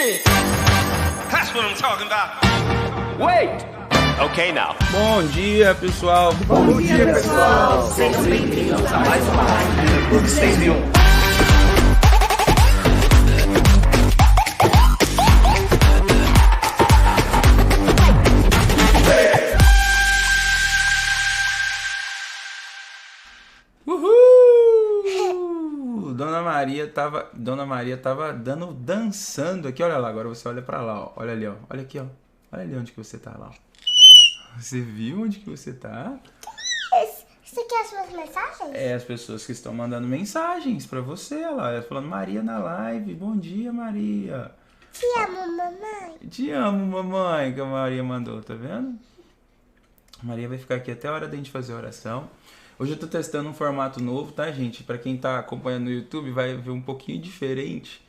shit. That's what I'm talking about. Wait! Okay, now. Bom dia, pessoal. Bom dia, pessoal. Sejam bem-vindos a mais uma live do Clube 6001. Uhul! Dona Maria tava dançando aqui. Olha lá, agora você olha pra lá, ó. Olha ali, ó. Olha aqui, ó. Olha ali onde que você tá lá, ó. Você viu onde que você tá? Isso aqui é as suas mensagens? É, as pessoas que estão mandando mensagens pra você, olha lá. Elas falando, Maria na live. Bom dia, Maria. Te amo, mamãe. Te amo, mamãe, que a Maria mandou, tá vendo? A Maria vai ficar aqui até a hora da gente fazer a oração. Hoje eu tô testando um formato novo, tá, gente? Pra quem tá acompanhando no YouTube, vai ver um pouquinho diferente.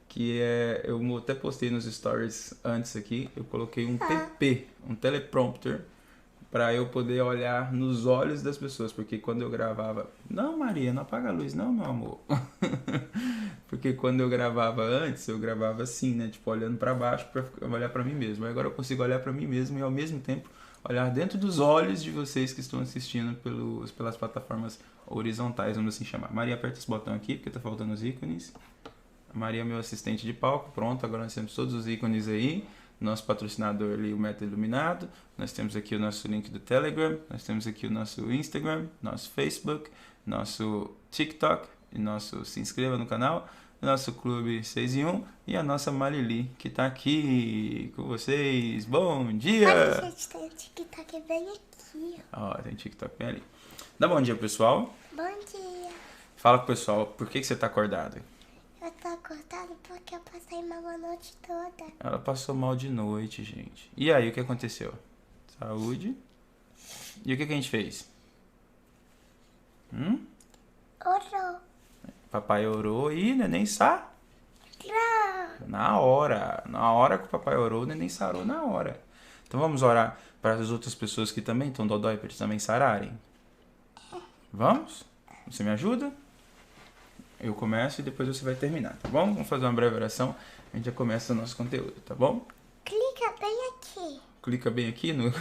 Que é... Eu até postei nos stories antes aqui. Eu coloquei um TP, um teleprompter, pra eu poder olhar nos olhos das pessoas. Porque quando eu gravava... Não, Maria, não apaga a luz não, meu amor. Porque quando eu gravava antes, eu gravava assim, né? Tipo, olhando pra baixo pra olhar pra mim mesmo. Agora eu consigo olhar pra mim mesmo e ao mesmo tempo olhar dentro dos olhos de vocês que estão assistindo pelas plataformas horizontais, vamos assim chamar. Maria, aperta esse botão aqui, porque tá faltando os ícones. A Maria é meu assistente de palco. Pronto, agora nós temos todos os ícones aí. Nosso patrocinador ali, o Meta Iluminado. Nós temos aqui o nosso link do Telegram. Nós temos aqui o nosso Instagram, nosso Facebook, nosso TikTok e nosso se inscreva no canal. Nosso Clube 6 em 1 e a nossa Malili, que tá aqui com vocês. Bom dia! Olha, gente, tem um TikTok bem aqui. Ó, tem TikTok bem ali. Dá bom dia, pessoal. Bom dia. Fala com o pessoal, por que você tá acordado? Eu tô acordada porque eu passei mal a noite toda. Ela passou mal de noite, gente. E aí, o que aconteceu? Saúde. E o que a gente fez? Orou. Papai orou e o neném sarou. Na hora que o papai orou, o neném sarou na hora. Então vamos orar para as outras pessoas que também estão dodói, para eles também sararem. Vamos? Você me ajuda? Eu começo e depois você vai terminar, tá bom? Vamos fazer uma breve oração, a gente já começa o nosso conteúdo, tá bom? Clica bem aqui. Clica bem aqui no...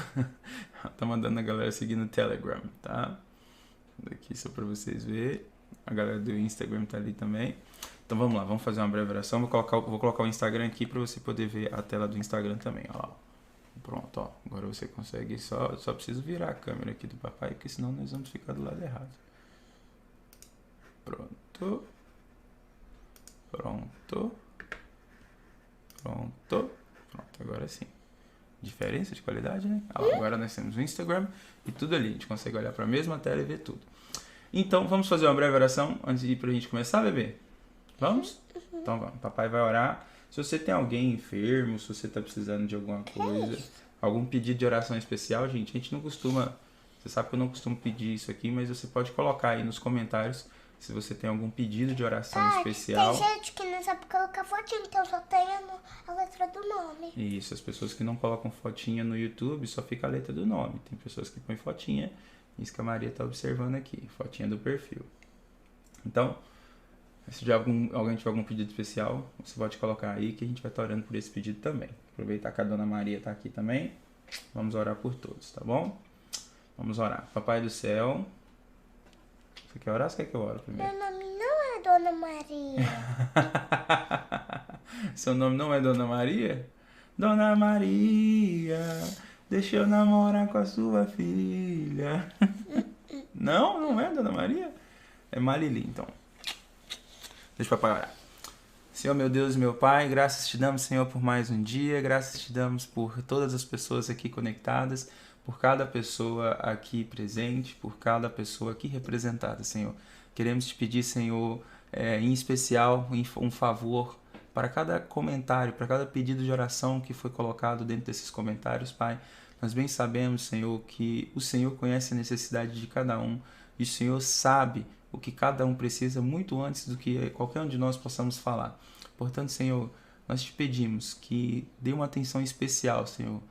Tá mandando a galera seguir no Telegram, tá? Daqui só para vocês verem. A galera do Instagram tá ali também. Então vamos lá, vamos fazer uma breve oração. Vou colocar o Instagram aqui para você poder ver a tela do Instagram também, ó lá. Pronto, ó. Agora você consegue só preciso virar a câmera aqui do papai, porque senão nós vamos ficar do lado errado. Pronto. Pronto, agora sim. Diferença de qualidade, né? Agora nós temos o Instagram e tudo ali. A gente consegue olhar para a mesma tela e ver tudo. Então, vamos fazer uma breve oração antes de ir pra gente começar, bebê? Vamos? Então vamos. Papai vai orar. Se você tem alguém enfermo, se você tá precisando de alguma coisa, algum pedido de oração especial, gente, a gente não costuma... Você sabe que eu não costumo pedir isso aqui, mas você pode colocar aí nos comentários se você tem algum pedido de oração especial. Tem gente que não sabe colocar fotinho, então só tem a letra do nome. Isso, as pessoas que não colocam fotinha no YouTube, só fica a letra do nome. Tem pessoas que põem fotinha... Isso que a Maria está observando aqui, fotinha do perfil. Então, se alguém tiver algum pedido especial, você pode colocar aí que a gente vai estar orando por esse pedido também. Aproveitar que a Dona Maria está aqui também. Vamos orar por todos, tá bom? Vamos orar. Papai do céu. Você quer orar ou você quer que eu ore primeiro? Meu nome não é Dona Maria. Seu nome não é Dona Maria? Dona Maria... Deixa eu namorar com a sua filha. Não é Dona Maria? É Malili, então. Deixa o papai orar. Senhor, meu Deus e meu Pai, graças te damos, Senhor, por mais um dia. Graças te damos por todas as pessoas aqui conectadas, por cada pessoa aqui presente, por cada pessoa aqui representada, Senhor. Queremos te pedir, Senhor, em especial, um favor para cada comentário, para cada pedido de oração que foi colocado dentro desses comentários, Pai. Nós bem sabemos, Senhor, que o Senhor conhece a necessidade de cada um e o Senhor sabe o que cada um precisa muito antes do que qualquer um de nós possamos falar. Portanto, Senhor, nós te pedimos que dê uma atenção especial, Senhor.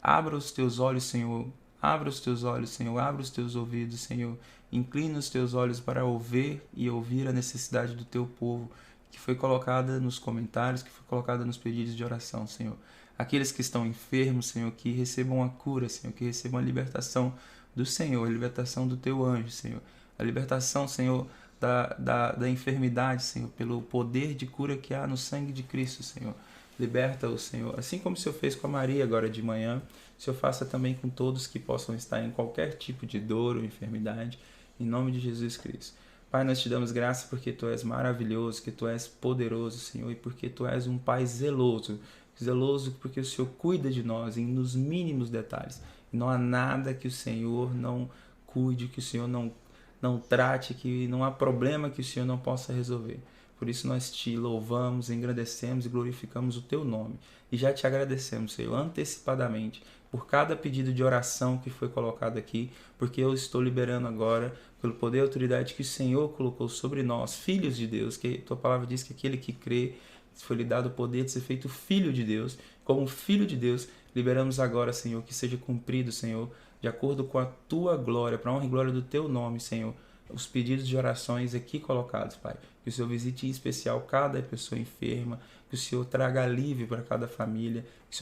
Abra os teus olhos, Senhor. Abra os teus olhos, Senhor. Abra os teus ouvidos, Senhor. Inclina os teus olhos para ouvir e ouvir a necessidade do teu povo que foi colocada nos comentários, que foi colocada nos pedidos de oração, Senhor. Aqueles que estão enfermos, Senhor, que recebam a cura, Senhor, que recebam a libertação do Senhor, a libertação do Teu anjo, Senhor. A libertação, Senhor, da enfermidade, Senhor, pelo poder de cura que há no sangue de Cristo, Senhor. Liberta-o, Senhor. Assim como o Senhor fez com a Maria agora de manhã, o Senhor faça também com todos que possam estar em qualquer tipo de dor ou enfermidade, em nome de Jesus Cristo. Pai, nós te damos graça porque Tu és maravilhoso, que Tu és poderoso, Senhor, e porque Tu és um Pai zeloso. Zeloso porque o Senhor cuida de nós nos mínimos detalhes. E não há nada que o Senhor não cuide, que o Senhor não trate, que não há problema que o Senhor não possa resolver. Por isso nós te louvamos, engrandecemos e glorificamos o Teu nome. E já te agradecemos, Senhor, antecipadamente, por cada pedido de oração que foi colocado aqui, porque eu estou liberando agora, pelo poder e autoridade que o Senhor colocou sobre nós, filhos de Deus, que Tua palavra diz que aquele que crê, foi lhe dado o poder de ser feito filho de Deus. Como filho de Deus, liberamos agora, Senhor, que seja cumprido, Senhor, de acordo com a Tua glória, para a honra e glória do Teu nome, Senhor, os pedidos de orações aqui colocados, Pai. Que o Senhor visite em especial cada pessoa enferma, que o Senhor traga alívio para cada família, que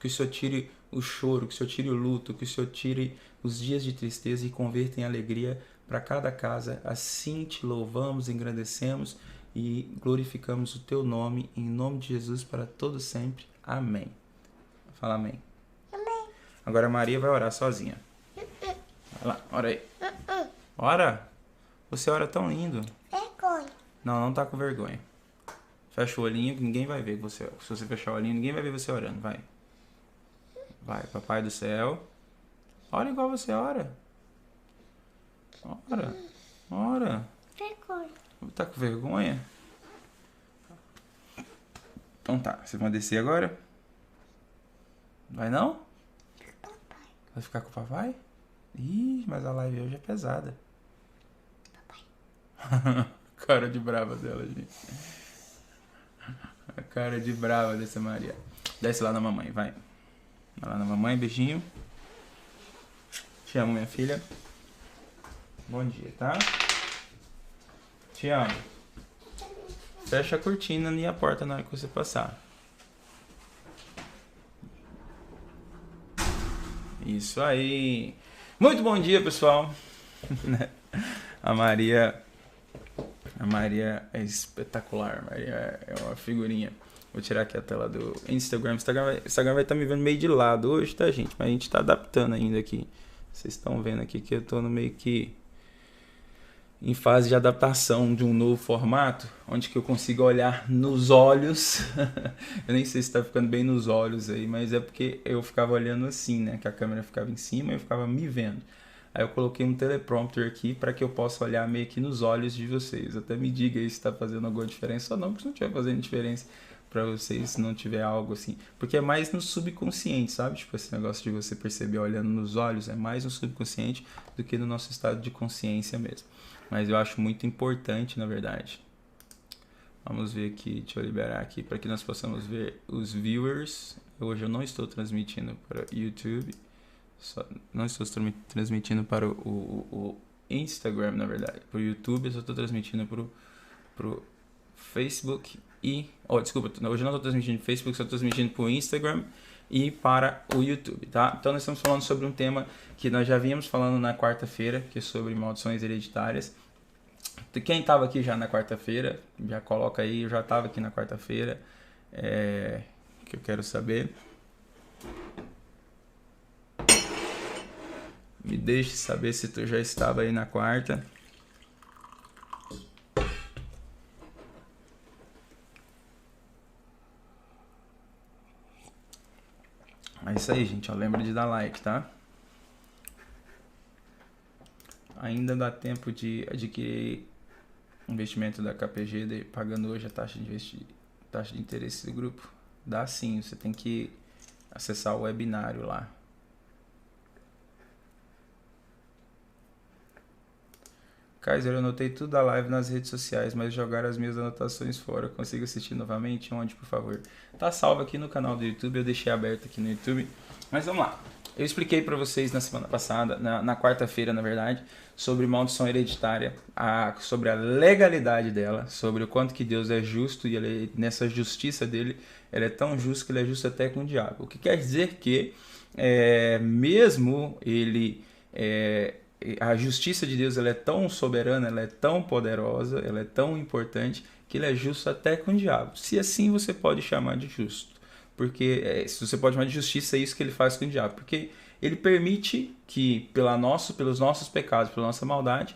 o Senhor tire o choro, que o Senhor tire o luto, que o Senhor tire os dias de tristeza e converta em alegria para cada casa. Assim te louvamos, engrandecemos e glorificamos o Teu nome, em nome de Jesus, para todo sempre. Amém. Fala amém. Amém. Agora a Maria vai orar sozinha. Vai lá, ora aí. Ora. Você ora tão lindo. Vergonha. Não tá com vergonha. Fecha o olhinho que ninguém vai ver você. Se você fechar o olhinho, ninguém vai ver você orando. Vai. Vai, Papai do céu. Ora igual você ora. Ora. Ora. Vergonha. Tá com vergonha? Então tá. Vocês vão descer agora? Vai não? Papai. Vai ficar com o papai? Ih, mas a live hoje é pesada. Papai. Cara de brava dela, gente. A cara de brava dessa Maria. Desce lá na mamãe, vai. Vai lá na mamãe, beijinho. Te amo, minha filha. Bom dia, tá? Te amo. Fecha a cortina e a porta na hora que você passar. Isso aí. Muito bom dia, pessoal. A Maria é espetacular. A Maria é uma figurinha. Vou tirar aqui a tela do Instagram. O Instagram vai estar me vendo meio de lado hoje, tá, gente? Mas a gente tá adaptando ainda aqui. Vocês estão vendo aqui que eu tô no meio que em fase de adaptação de um novo formato, onde que eu consigo olhar nos olhos. Eu nem sei se tá ficando bem nos olhos aí, mas é porque eu ficava olhando assim, né? Que a câmera ficava em cima e eu ficava me vendo. Aí eu coloquei um teleprompter aqui para que eu possa olhar meio que nos olhos de vocês. Até me diga aí se tá fazendo alguma diferença ou não, porque se não estiver fazendo diferença para vocês, se não tiver algo assim. Porque é mais no subconsciente, sabe? Tipo, esse negócio de você perceber olhando nos olhos é mais no subconsciente do que no nosso estado de consciência mesmo. Mas eu acho muito importante, na verdade. Vamos ver aqui, deixa eu liberar aqui para que nós possamos ver os viewers. Hoje eu não estou transmitindo para YouTube. Não estou transmitindo para o Instagram, na verdade. Para o YouTube, eu só estou transmitindo para o Facebook e... desculpa, hoje eu não estou transmitindo para o Facebook, só estou transmitindo para o Instagram e para o YouTube, tá? Então nós estamos falando sobre um tema que nós já vínhamos falando na quarta-feira, que é sobre maldições hereditárias. Quem estava aqui já na quarta-feira, já coloca aí, eu já estava aqui na quarta-feira, que eu quero saber. Me deixe saber se tu já estava aí na quarta. É isso aí, gente. Lembra de dar like, tá? Ainda dá tempo de adquirir investimento da KPG pagando hoje a taxa de interesse do grupo. Dá sim, você tem que acessar o webinário lá. Kaiser, eu anotei tudo da live nas redes sociais, mas jogaram as minhas anotações fora. Consigo assistir novamente? Onde, por favor? Tá salvo aqui no canal do YouTube, eu deixei aberto aqui no YouTube. Mas vamos lá. Eu expliquei para vocês na semana passada, na quarta-feira, na verdade, sobre maldição hereditária, sobre a legalidade dela, sobre o quanto que Deus é justo e ele, nessa justiça dele, ele é tão justo que ele é justo até com o diabo. O que quer dizer que, mesmo ele... a justiça de Deus ela é tão soberana, ela é tão poderosa, ela é tão importante, que ele é justo até com o diabo. Se assim você pode chamar de justo. Porque se você pode chamar de justiça, é isso que ele faz com o diabo. Porque ele permite que, pelos nossos pecados, pela nossa maldade,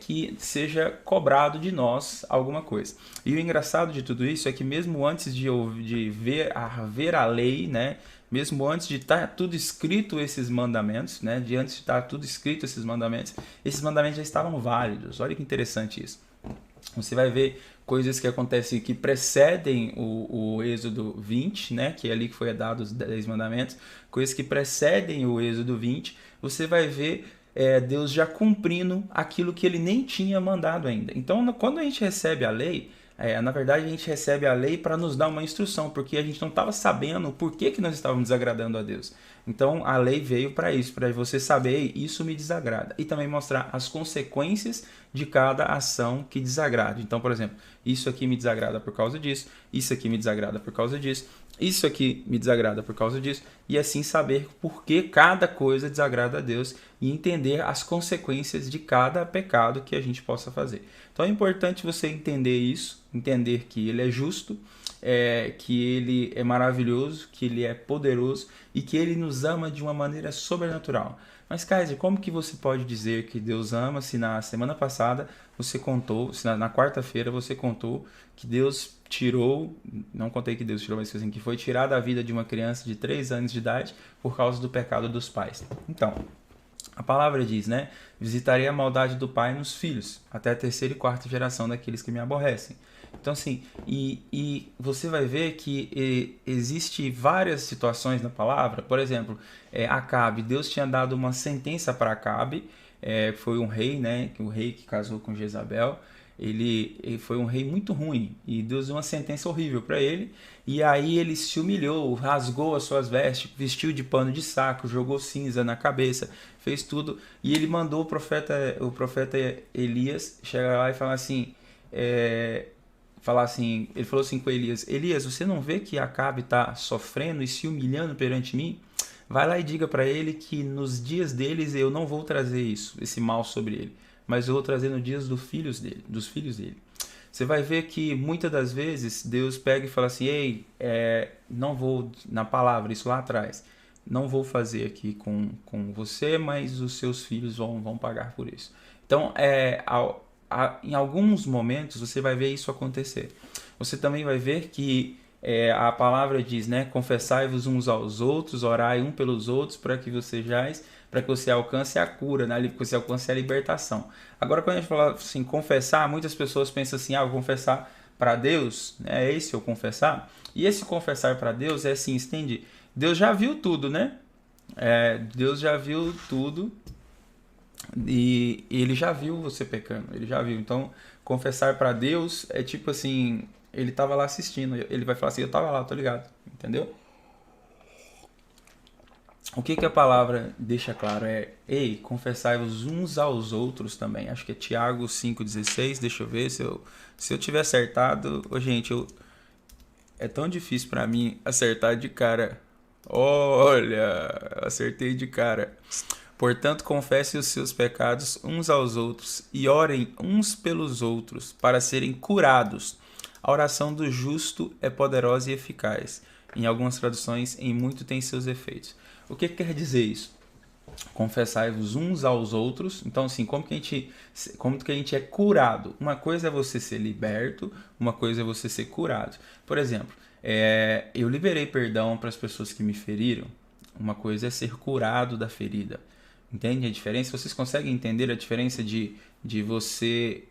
que seja cobrado de nós alguma coisa. E o engraçado de tudo isso é que mesmo antes de ver a lei, né, mesmo antes de estar tudo escrito esses mandamentos, né, esses mandamentos já estavam válidos. Olha que interessante isso. Você vai ver coisas que acontecem que precedem o Êxodo 20, né, que é ali que foi dado os 10 mandamentos, coisas que precedem o Êxodo 20, você vai ver Deus já cumprindo aquilo que ele nem tinha mandado ainda. Então, quando a gente recebe a lei, na verdade a gente recebe a lei para nos dar uma instrução, porque a gente não estava sabendo por que nós estávamos desagradando a Deus. Então a lei veio para isso, para você saber, isso me desagrada. E também mostrar as consequências de cada ação que desagrada. Então, por exemplo, isso aqui me desagrada por causa disso, isso aqui me desagrada por causa disso, isso aqui me desagrada por causa disso, e assim saber por que cada coisa desagrada a Deus e entender as consequências de cada pecado que a gente possa fazer. Então é importante você entender isso, entender que ele é justo, que ele é maravilhoso, que ele é poderoso e que ele nos ama de uma maneira sobrenatural. Mas, Kaiser, como que você pode dizer que Deus ama se na semana passada você contou, se na quarta-feira você contou que Deus tirou, não contei que Deus tirou, mas assim, que foi tirada a vida de uma criança de 3 anos de idade por causa do pecado dos pais. Então, a palavra diz, né? Visitarei a maldade do pai nos filhos, até a 3ª e 4ª geração daqueles que me aborrecem. Então, assim, e você vai ver que existe várias situações na palavra. Por exemplo, Acabe, Deus tinha dado uma sentença para Acabe, foi um rei, né? O rei que casou com Jezabel. Ele foi um rei muito ruim e Deus deu uma sentença horrível para ele. E aí ele se humilhou, rasgou as suas vestes, vestiu de pano de saco, jogou cinza na cabeça, fez tudo. E ele mandou o profeta Elias chegar lá e falar assim, ele falou assim com Elias: Elias, você não vê que Acabe está sofrendo e se humilhando perante mim? Vai lá e diga para ele que nos dias deles eu não vou trazer esse mal sobre ele, mas eu vou trazer nos dias dos filhos dele. Você vai ver que muitas das vezes Deus pega e fala assim: ei, não vou, na palavra, isso lá atrás, não vou fazer aqui com você, mas os seus filhos vão pagar por isso. Então, em alguns momentos você vai ver isso acontecer. Você também vai ver que a palavra diz, né, confessai-vos uns aos outros, orai um pelos outros para que você alcance a cura, né, que você alcance a libertação. Agora, quando a gente fala assim, confessar, muitas pessoas pensam assim, vou confessar para Deus, é esse o confessar? E esse confessar para Deus é assim, entende? Deus já viu tudo, né? Deus já viu tudo e ele já viu você pecando, ele já viu. Então, confessar para Deus é tipo assim, ele estava lá assistindo, ele vai falar assim, eu estava lá, tô ligado, entendeu? O que a palavra deixa claro ei, confessai-vos uns aos outros também. Acho que é Tiago 5,16, deixa eu ver se eu tiver acertado. Gente, é tão difícil para mim acertar de cara. Olha, acertei de cara. Portanto, confessem os seus pecados uns aos outros e orem uns pelos outros para serem curados. A oração do justo é poderosa e eficaz. Em algumas traduções, em muito tem seus efeitos. O que quer dizer isso? Confessai-vos uns aos outros. Então, assim, como que a gente é curado? Uma coisa é você ser liberto, uma coisa é você ser curado. Por exemplo, eu liberei perdão para as pessoas que me feriram. Uma coisa é ser curado da ferida. Entende a diferença? Vocês conseguem entender a diferença de você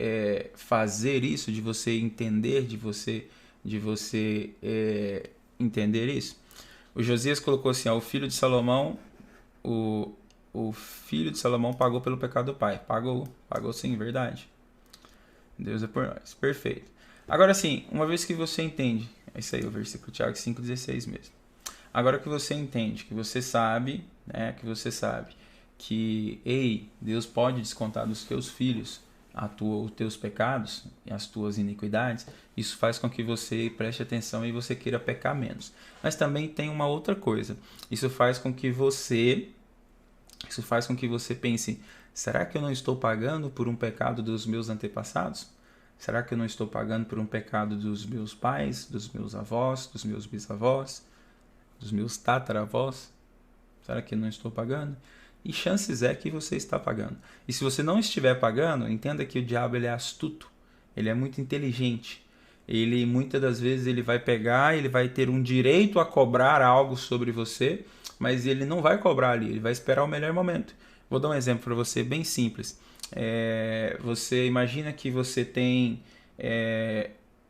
fazer isso, de você entender, de você entender isso? O Josias colocou assim, o filho de Salomão, o filho de Salomão pagou pelo pecado do pai. Pagou sim, verdade. Deus é por nós. Perfeito. Agora sim, uma vez que você entende, é isso aí, o versículo Tiago 5,16 mesmo. Agora que você entende, que você sabe, né, que, ei, Deus pode descontar dos teus filhos os teus pecados e as tuas iniquidades, isso faz com que você preste atenção e você queira pecar menos. Mas também tem uma outra coisa, isso faz com que você pense, será que eu não estou pagando por um pecado dos meus antepassados? Será que eu não estou pagando por um pecado dos meus pais, dos meus avós, dos meus bisavós, dos meus tataravós? Será que eu não estou pagando? E chances é que você está pagando. E se você não estiver pagando, entenda que o diabo ele é astuto, ele é muito inteligente. Ele muitas das vezes ele vai pegar, ele vai ter um direito a cobrar algo sobre você, mas ele não vai cobrar ali, ele vai esperar o melhor momento. Vou dar um exemplo para você bem simples. Você imagina que você tem...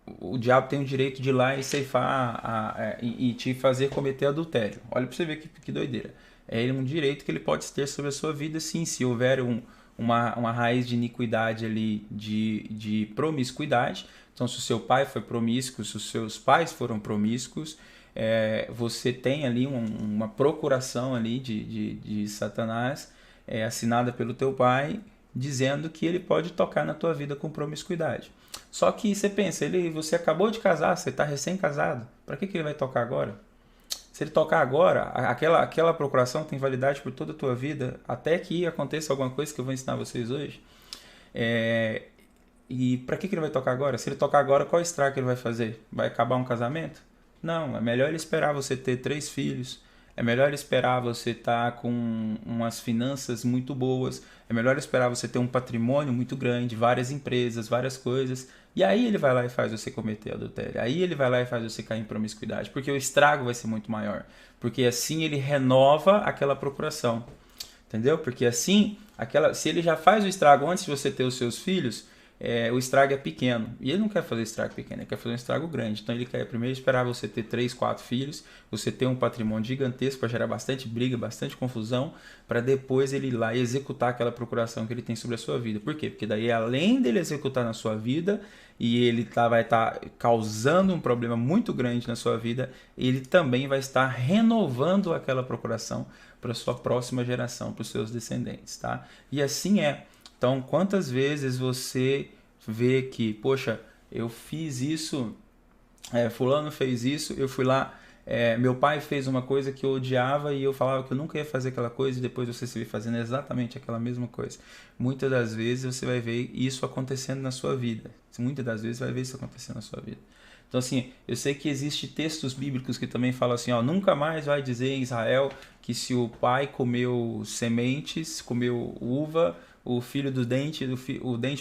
o diabo tem o direito de ir lá e ceifar e te fazer cometer adultério. Olha para você ver que doideira. É um direito que ele pode ter sobre a sua vida, sim, se houver uma raiz de iniquidade ali, de promiscuidade. Então, se o seu pai foi promíscuo, se os seus pais foram promíscuos, você tem ali uma procuração ali de Satanás, assinada pelo teu pai, dizendo que ele pode tocar na tua vida com promiscuidade. Só que você pensa, você acabou de casar, você está recém-casado, para que ele vai tocar agora? Se ele tocar agora, aquela procuração tem validade por toda a tua vida, até que aconteça alguma coisa que eu vou ensinar vocês hoje. E para que ele vai tocar agora? Se ele tocar agora, qual estrago que ele vai fazer? Vai acabar um casamento? Não, é melhor ele esperar você ter 3 filhos, é melhor esperar você estar com umas finanças muito boas, é melhor esperar você ter um patrimônio muito grande, várias empresas, várias coisas, e aí ele vai lá e faz você cometer adultério, aí ele vai lá e faz você cair em promiscuidade, porque o estrago vai ser muito maior, porque assim ele renova aquela procuração, entendeu? Porque assim, se ele já faz o estrago antes de você ter os seus filhos, o estrago é pequeno. E ele não quer fazer estrago pequeno, ele quer fazer um estrago grande. Então ele quer primeiro esperar você ter 3, 4 filhos, você ter um patrimônio gigantesco para gerar bastante briga, bastante confusão, para depois ele ir lá e executar aquela procuração que ele tem sobre a sua vida. Por quê? Porque daí, além dele executar na sua vida, e ele vai estar causando um problema muito grande na sua vida, ele também vai estar renovando aquela procuração para a sua próxima geração, para os seus descendentes, tá? E assim é. Então, quantas vezes você vê que, poxa, eu fiz isso, fulano fez isso, eu fui lá, meu pai fez uma coisa que eu odiava e eu falava que eu nunca ia fazer aquela coisa e depois você se vê fazendo exatamente aquela mesma coisa. Muitas das vezes você vai ver isso acontecendo na sua vida. Muitas das vezes você vai ver isso acontecendo na sua vida. Então, assim, eu sei que existem textos bíblicos que também falam assim, nunca mais vai dizer em Israel que se o pai comeu sementes, comeu uva, o dente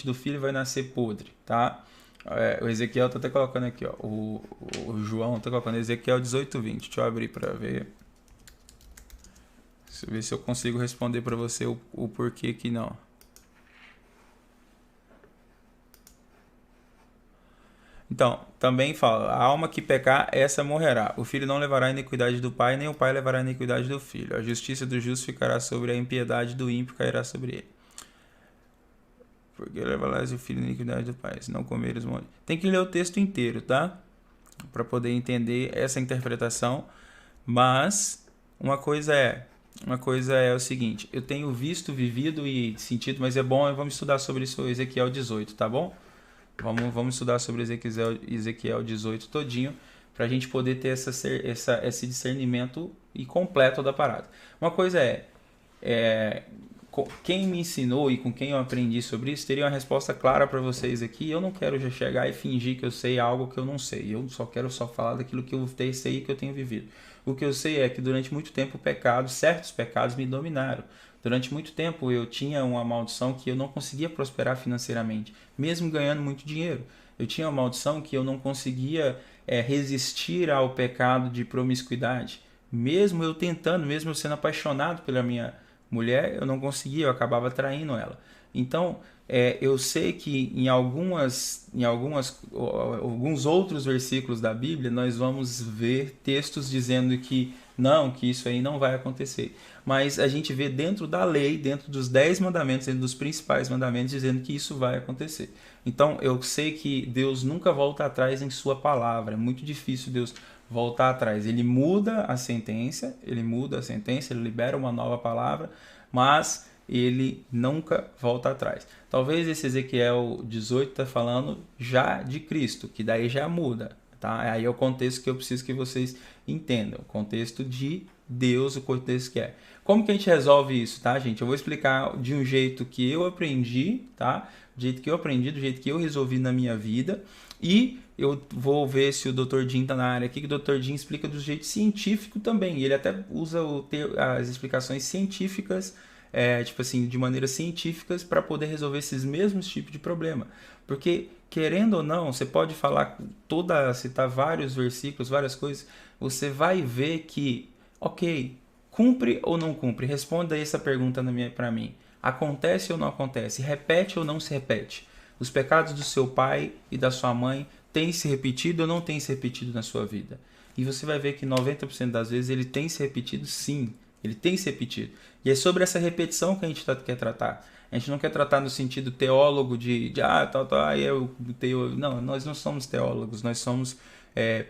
do filho vai nascer podre, tá? O Ezequiel tá até colocando aqui, o João tá colocando Ezequiel 18:20. Deixa eu abrir para ver. Deixa eu ver se eu consigo responder para você o porquê que não. Então, também fala, a alma que pecar, essa morrerá. O filho não levará a iniquidade do pai, nem o pai levará a iniquidade do filho. A justiça do justo ficará sobre a impiedade do ímpio, cairá sobre ele. Porque levarás o filho a iniquidade do pai, se não comer os montes. Tem que ler o texto inteiro, tá? Para poder entender essa interpretação. Mas uma coisa é o seguinte, eu tenho visto, vivido e sentido, mas vamos estudar sobre isso Ezequiel 18, tá bom? Vamos estudar sobre Ezequiel 18 todinho, para a gente poder ter esse discernimento e completo da parada. Uma coisa quem me ensinou e com quem eu aprendi sobre isso, teria uma resposta clara para vocês aqui. Eu não quero já chegar e fingir que eu sei algo que eu não sei. Eu só quero falar daquilo que eu sei e que eu tenho vivido. O que eu sei é que durante muito tempo certos pecados me dominaram. Durante muito tempo eu tinha uma maldição que eu não conseguia prosperar financeiramente, mesmo ganhando muito dinheiro. Eu tinha uma maldição que eu não conseguia resistir ao pecado de promiscuidade. Mesmo eu tentando, mesmo eu sendo apaixonado pela minha mulher, eu não conseguia, eu acabava traindo ela. Então, eu sei que em alguns outros versículos da Bíblia, nós vamos ver textos dizendo que isso aí não vai acontecer. Mas a gente vê dentro da lei, dentro dos 10 mandamentos, dentro dos principais mandamentos, dizendo que isso vai acontecer. Então, eu sei que Deus nunca volta atrás em sua palavra. É muito difícil Deus voltar atrás. Ele muda a sentença, ele libera uma nova palavra, mas ele nunca volta atrás. Talvez esse Ezequiel 18 está falando já de Cristo, que daí já muda, tá? Aí é o contexto que eu preciso que vocês entendam, o contexto de Deus, o contexto que é. Como que a gente resolve isso, tá, gente? Eu vou explicar de um jeito que eu aprendi, tá? Do jeito que eu aprendi, do jeito que eu resolvi na minha vida. E eu vou ver se o Dr. Jim tá na área aqui, que o Dr. Jim explica do jeito científico também. Ele até usa as explicações científicas, tipo assim, de maneiras científicas para poder resolver esses mesmos tipos de problema. Porque, querendo ou não, você pode falar citar vários versículos, várias coisas, você vai ver que, ok, cumpre ou não cumpre? Responda essa pergunta para mim. Acontece ou não acontece? Repete ou não se repete? Os pecados do seu pai e da sua mãe têm se repetido ou não têm se repetido na sua vida? E você vai ver que 90% das vezes ele tem se repetido, sim. Ele tem se repetido. E é sobre essa repetição que a gente quer tratar. A gente não quer tratar no sentido teólogo não, nós não somos teólogos, nós somos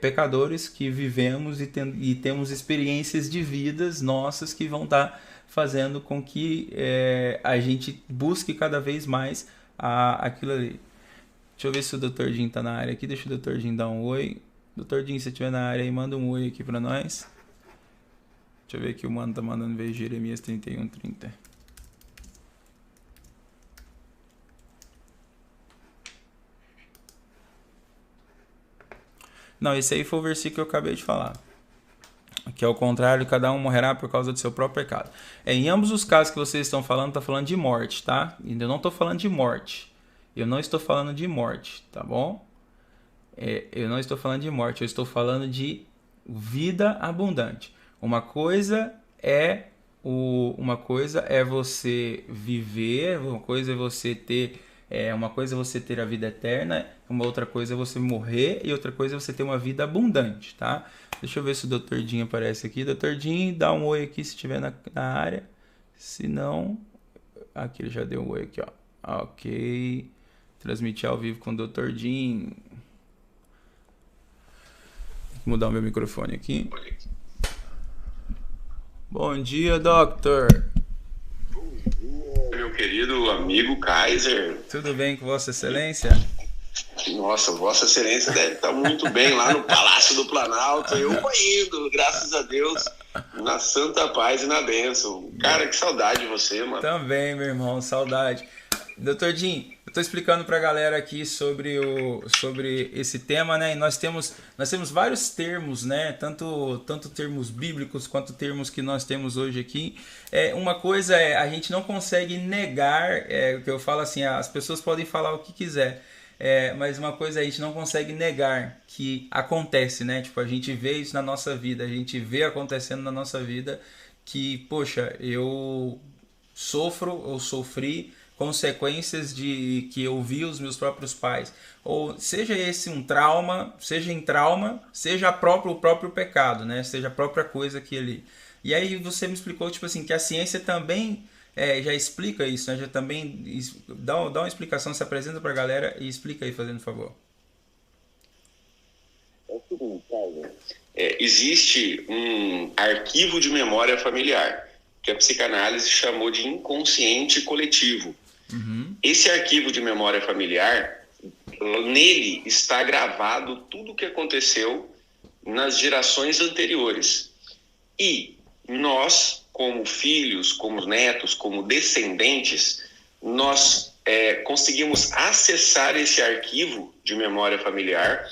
pecadores que vivemos e temos experiências de vidas nossas que vão estar fazendo com que a gente busque cada vez mais aquilo ali. Deixa eu ver se o Dr. Jim tá na área aqui. Deixa o Dr. Jim dar um oi. Dr. Jim, se você estiver na área aí, manda um oi aqui pra nós. Deixa eu ver aqui, o mano tá mandando ver Jeremias 31:30. Não, esse aí foi o versículo que eu acabei de falar. Que é o contrário, cada um morrerá por causa do seu próprio pecado. Em ambos os casos que vocês estão falando, tá falando de morte, tá? E eu não estou falando de morte. Eu não estou falando de morte, tá bom? Eu não estou falando de morte, eu estou falando de vida abundante. Uma coisa é você viver, uma coisa é você ter a vida eterna, uma outra coisa é você morrer e outra coisa é você ter uma vida abundante, tá? Deixa eu ver se o Dr. Jim aparece aqui. Dr. Jim, dá um oi aqui se estiver na área. Se não, aqui ele já deu um oi aqui, ó. Ok. Transmitir ao vivo com o Dr. Jim. Tem que mudar o meu microfone aqui. Bom dia, Doctor. Meu querido amigo Kaiser. Tudo bem com Vossa Excelência? Nossa, Vossa Excelência deve estar muito bem lá no Palácio do Planalto. Eu vou indo, graças a Deus, na santa paz e na bênção. Cara, que saudade de você, mano. Também, meu irmão, saudade. Dr. Jim, eu estou explicando para a galera aqui sobre esse tema, né? E nós temos vários termos, né? Tanto termos bíblicos quanto termos que nós temos hoje aqui. Uma coisa a gente não consegue negar, o que eu falo assim, as pessoas podem falar o que quiser, mas uma coisa a gente não consegue negar que acontece, né? Tipo, a gente vê isso na nossa vida, a gente vê acontecendo na nossa vida que, poxa, eu sofro ou sofri consequências de que eu vi os meus próprios pais, ou seja esse um trauma, seja seja o próprio pecado, né? Seja a própria coisa que ele... E aí você me explicou, tipo assim, que a ciência também já explica isso, né? Já também dá uma explicação, se apresenta pra galera e explica aí, fazendo favor. Existe um arquivo de memória familiar que a psicanálise chamou de inconsciente coletivo. Uhum. Esse arquivo de memória familiar, nele está gravado tudo o que aconteceu nas gerações anteriores. E nós, como filhos, como netos, como descendentes, nós conseguimos acessar esse arquivo de memória familiar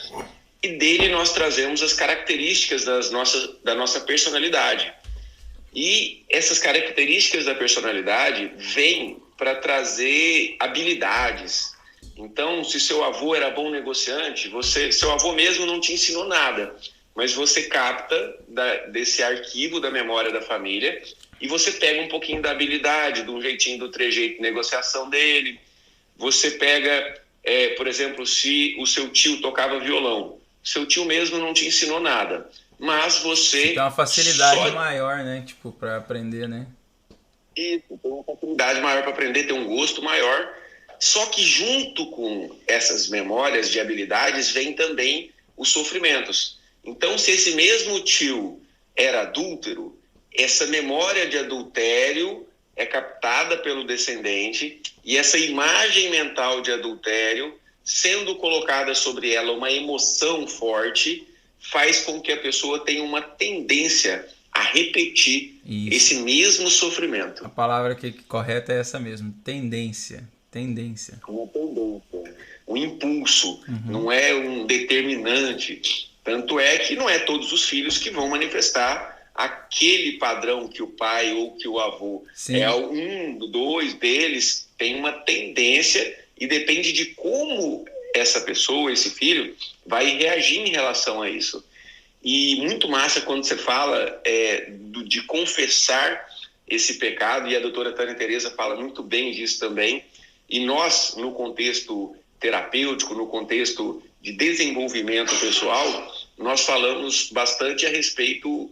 e dele nós trazemos as características da nossa personalidade. E essas características da personalidade vêm para trazer habilidades. Então, se seu avô era bom negociante, seu avô mesmo não te ensinou nada, mas você capta desse arquivo da memória da família e você pega um pouquinho da habilidade, do jeitinho, do trejeito de negociação dele. Você pega, por exemplo, se o seu tio tocava violão, seu tio mesmo não te ensinou nada, mas você tem uma facilidade maior, né? Tipo, para aprender, né? Isso, tem uma facilidade maior para aprender, tem um gosto maior. Só que junto com essas memórias de habilidades vem também os sofrimentos. Então, se esse mesmo tio era adúltero, essa memória de adultério é captada pelo descendente e essa imagem mental de adultério, sendo colocada sobre ela uma emoção forte, faz com que a pessoa tenha uma tendência a repetir esse mesmo sofrimento. A palavra que correta é essa mesmo, tendência. Tendência. Uma tendência, um impulso, não é um determinante. Tanto é que não é todos os filhos que vão manifestar aquele padrão que o pai ou que o avô. Sim. Dois deles tem uma tendência e depende de como essa pessoa, esse filho, vai reagir em relação a isso. E muito massa quando você fala de confessar esse pecado, e a doutora Tânia Tereza fala muito bem disso também. E nós, no contexto terapêutico, no contexto de desenvolvimento pessoal, nós falamos bastante a respeito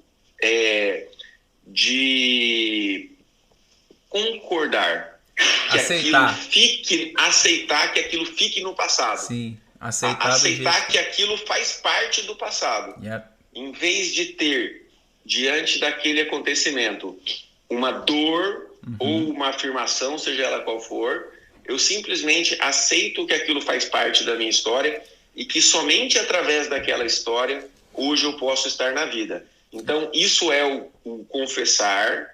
de concordar, que aceitar que aquilo fique no passado. Sim, aceitar que aquilo faz parte do passado. Yep. Em vez de ter, diante daquele acontecimento, uma dor ou uma afirmação, seja ela qual for, eu simplesmente aceito que aquilo faz parte da minha história e que somente através daquela história hoje eu posso estar na vida. Então, isso é o confessar,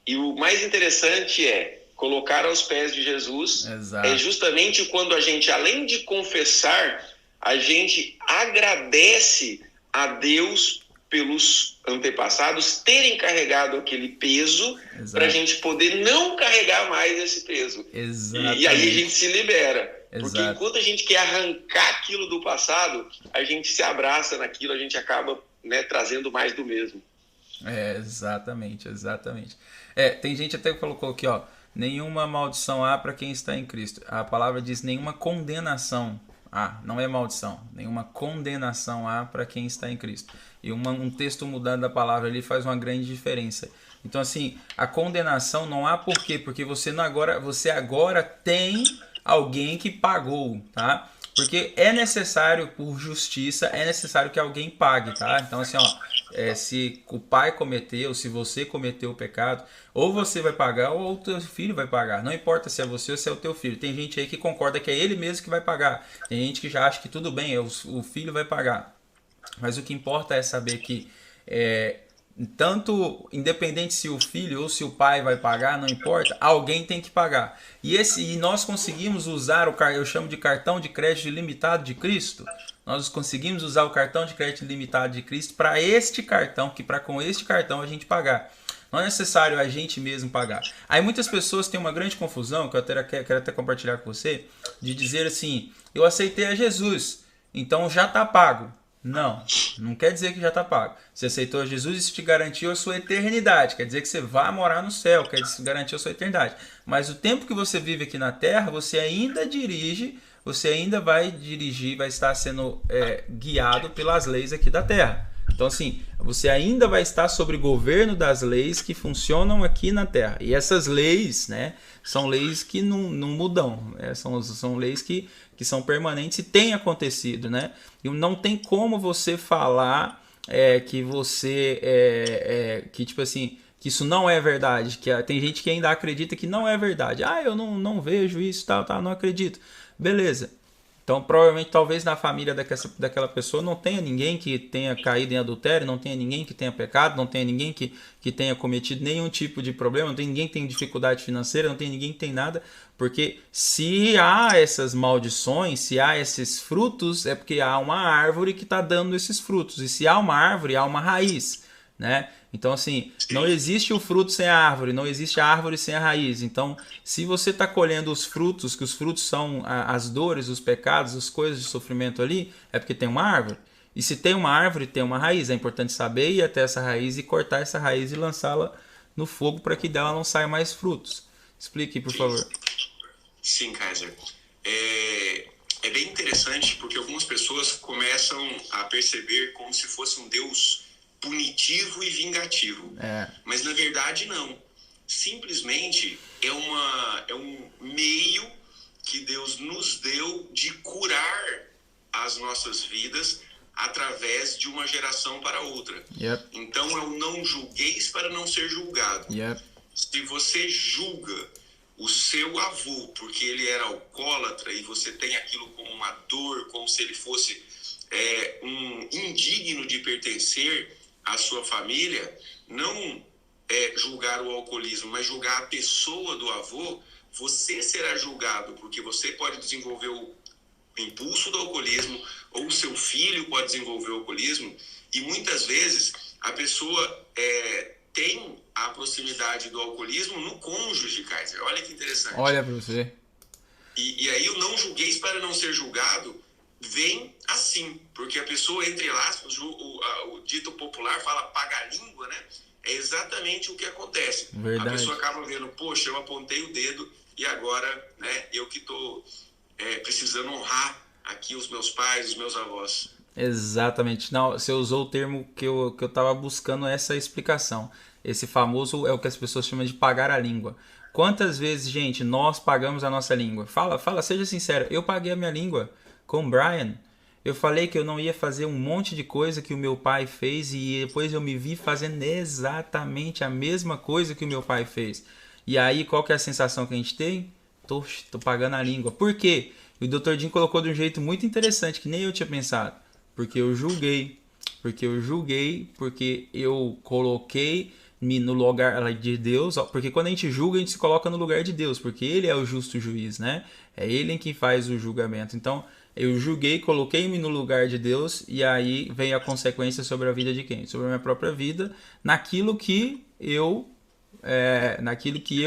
e o mais interessante é colocar aos pés de Jesus. Exato. É justamente quando a gente, além de confessar, a gente agradece a Deus pelos antepassados terem carregado aquele peso, para a gente poder não carregar mais esse peso. Exatamente. E aí a gente se libera. Porque Exato. enquanto a gente quer arrancar aquilo do passado, a gente se abraça naquilo, a gente acaba trazendo mais do mesmo. Exatamente. Tem gente até que colocou aqui, ó, nenhuma maldição há para quem está em Cristo. A palavra diz nenhuma condenação há, não é maldição, nenhuma condenação há para quem está em Cristo. E um texto mudando da palavra ali faz uma grande diferença. Então, assim, a condenação não há por quê? Porque você agora tem alguém que pagou, tá? Porque é necessário, por justiça, é necessário que alguém pague, tá? Então, assim, ó, se o pai cometeu, se você cometeu o pecado, ou você vai pagar ou o teu filho vai pagar. Não importa se é você ou se é o teu filho. Tem gente aí que concorda que é ele mesmo que vai pagar. Tem gente que já acha que tudo bem, o filho vai pagar. Mas o que importa é saber que tanto independente se o filho ou se o pai vai pagar, não importa, alguém tem que pagar. E nós conseguimos usar eu chamo de cartão de crédito ilimitado de Cristo. Nós conseguimos usar o cartão de crédito ilimitado de Cristo para este cartão, com este cartão a gente pagar. Não é necessário a gente mesmo pagar. Aí muitas pessoas têm uma grande confusão, que eu quero até compartilhar com você, de dizer assim, eu aceitei a Jesus, então já está pago. Não quer dizer que já está pago. Você aceitou Jesus, isso te garantiu a sua eternidade. Quer dizer que você vai morar no céu, quer dizer que garantiu a sua eternidade. Mas o tempo que você vive aqui na terra, você ainda dirige, você ainda vai dirigir, vai estar sendo guiado pelas leis aqui da terra. Então, assim, você ainda vai estar sob o governo das leis que funcionam aqui na terra. E essas leis, né, são leis que não mudam. São leis que são permanentes e têm acontecido, né? E não tem como você falar que você... que, tipo assim, que isso não é verdade. Que tem gente que ainda acredita que não é verdade. Eu não vejo isso, tal, não acredito. Beleza. Então, provavelmente, talvez na família daquela pessoa não tenha ninguém que tenha caído em adultério, não tenha ninguém que tenha pecado, não tenha ninguém que tenha cometido nenhum tipo de problema, não tem ninguém que tenha dificuldade financeira, não tem ninguém que tem nada, porque se há essas maldições, se há esses frutos, é porque há uma árvore que está dando esses frutos. E se há uma árvore, há uma raiz, né? Então, assim, não existe o fruto sem a árvore, não existe a árvore sem a raiz. Então, se você está colhendo os frutos, que os frutos são as dores, os pecados, as coisas de sofrimento ali, é porque tem uma árvore. E se tem uma árvore, tem uma raiz. É importante saber ir até essa raiz e cortar essa raiz e lançá-la no fogo para que dela não saia mais frutos. Explique, por favor. Sim, Kaiser. É bem interessante porque algumas pessoas começam a perceber como se fosse um Deus punitivo e vingativo. Mas na verdade não. Simplesmente é um meio que Deus nos deu de curar as nossas vidas através de uma geração para outra. Yep. Então é o não julgueis para não ser julgado. Yep. Se você julga o seu avô porque ele era alcoólatra e você tem aquilo como uma dor, como se ele fosse um indigno de pertencer à sua família, não julgar o alcoolismo, mas julgar a pessoa do avô, você será julgado porque você pode desenvolver o impulso do alcoolismo, ou o seu filho pode desenvolver o alcoolismo, e muitas vezes a pessoa tem a proximidade do alcoolismo no cônjuge, Kaiser. Olha que interessante. Olha pra você. E aí o não julgueis para não ser julgado vem assim, porque a pessoa, entre aspas, o dito popular fala paga a língua, né? É exatamente o que acontece. Verdade. A pessoa acaba vendo, poxa, eu apontei o dedo e agora, né, eu que estou precisando honrar aqui os meus pais, os meus avós. Exatamente. Não, você usou o termo que eu estava buscando essa explicação. Esse famoso é o que as pessoas chamam de pagar a língua. Quantas vezes, gente, nós pagamos a nossa língua? Fala, seja sincero. Eu paguei a minha língua com o Brian. Eu falei que eu não ia fazer um monte de coisa que o meu pai fez e depois eu me vi fazendo exatamente a mesma coisa que o meu pai fez. E aí, qual que é a sensação que a gente tem? Tô pagando a língua. Por quê? E o Dr. Jim colocou de um jeito muito interessante, que nem eu tinha pensado. Porque eu julguei, porque eu coloquei-me no lugar de Deus, porque quando a gente julga, a gente se coloca no lugar de Deus, porque Ele é o justo juiz, né? É Ele em quem faz o julgamento. Então, eu julguei, coloquei-me no lugar de Deus, e aí vem a consequência sobre a vida de quem? Sobre a minha própria vida, naquilo que eu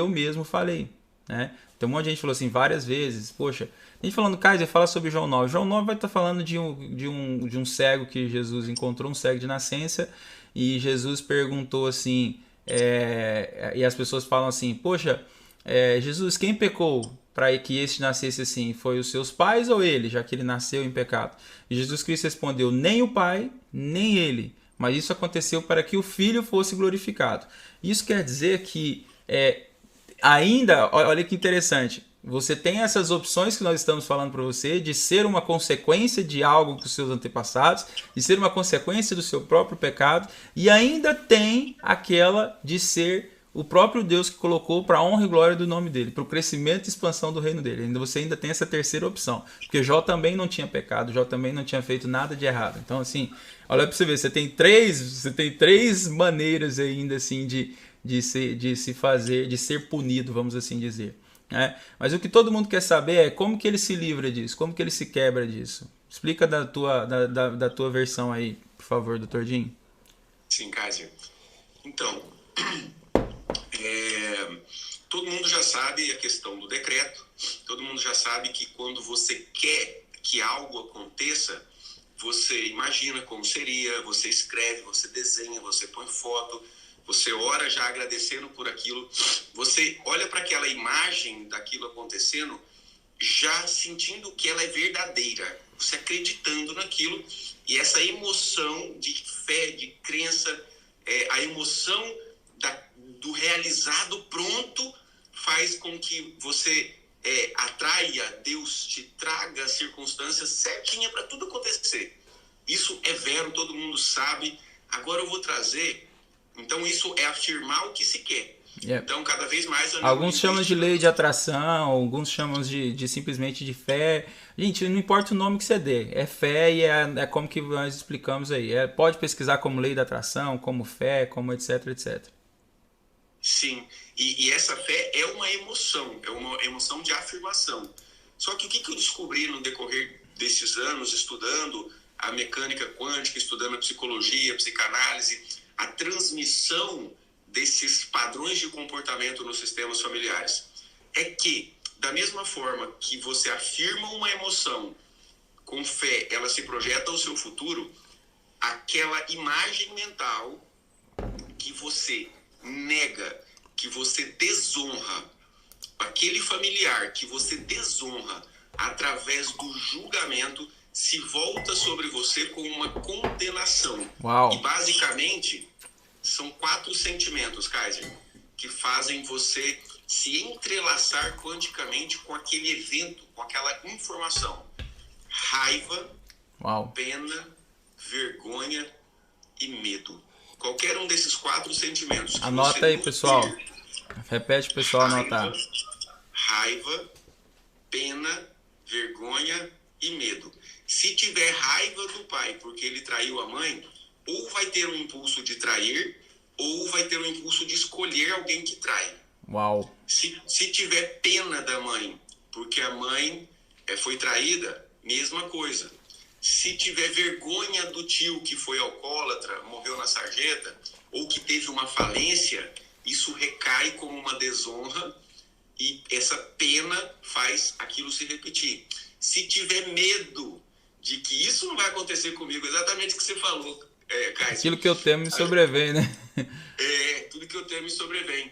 mesmo falei, né? Tem um monte de gente que falou assim várias vezes, poxa, a gente falando, Kaiser, fala sobre João 9. João 9 vai estar falando de um cego que Jesus encontrou, um cego de nascença, e Jesus perguntou assim, e as pessoas falam assim, poxa, Jesus, quem pecou para que este nascesse assim? Foi os seus pais ou ele, já que ele nasceu em pecado? E Jesus Cristo respondeu, nem o pai, nem ele, mas isso aconteceu para que o Filho fosse glorificado. Isso quer dizer que ainda, olha que interessante, você tem essas opções que nós estamos falando para você de ser uma consequência de algo dos seus antepassados, de ser uma consequência do seu próprio pecado, e ainda tem aquela de ser o próprio Deus que colocou para a honra e glória do nome dele, para o crescimento e expansão do reino dele. Você ainda tem essa terceira opção, porque Jó também não tinha pecado, Jó também não tinha feito nada de errado. Então, assim, olha para você ver, você tem três maneiras ainda assim de ser punido, vamos assim dizer. Mas o que todo mundo quer saber é como que ele se livra disso, como que ele se quebra disso. Explica da tua versão aí, por favor, Dr. Jim. Sim, Kaiser. Então, todo mundo já sabe a questão do decreto, todo mundo já sabe que quando você quer que algo aconteça, você imagina como seria, você escreve, você desenha, você põe foto, você ora já agradecendo por aquilo, você olha para aquela imagem daquilo acontecendo, já sentindo que ela é verdadeira, você acreditando naquilo, e essa emoção de fé, de crença, a emoção do realizado pronto faz com que você atraia, Deus te traga as circunstâncias certinhas para tudo acontecer. Isso é vero, todo mundo sabe. Agora eu vou trazer... Então, isso é afirmar o que se quer. Yeah. Então, cada vez mais... Alguns chamam de lei de atração, alguns chamam de simplesmente de fé. Gente, não importa o nome que você dê. É fé e é como que nós explicamos aí. Pode pesquisar como lei da atração, como fé, como etc, etc. Sim. E essa fé é uma emoção de afirmação. Só que o que eu descobri no decorrer desses anos, estudando a mecânica quântica, estudando a psicologia, a psicanálise... a transmissão desses padrões de comportamento nos sistemas familiares é que, da mesma forma que você afirma uma emoção com fé, ela se projeta ao seu futuro, aquela imagem mental que você nega, que você desonra, aquele familiar que você desonra através do julgamento, se volta sobre você com uma condenação. Uau. E basicamente são 4 sentimentos, Kaiser, que fazem você se entrelaçar quanticamente com aquele evento, com aquela informação. Raiva, Uau. pena, vergonha e medo. Qualquer um desses 4 sentimentos. Que Anota você aí, nutrir, pessoal. Repete, pessoal, anotar. Raiva, pena, vergonha e medo. Se tiver raiva do pai porque ele traiu a mãe, ou vai ter um impulso de trair, ou vai ter um impulso de escolher alguém que trai. Uau. Se tiver pena da mãe porque a mãe foi traída, mesma coisa. Se tiver vergonha do tio que foi alcoólatra, morreu na sarjeta, ou que teve uma falência, isso recai como uma desonra e essa pena faz aquilo se repetir. Se tiver medo de que isso não vai acontecer comigo, exatamente o que você falou, Caio. Aquilo que eu temo me sobrevém, né? Tudo que eu temo me sobrevém.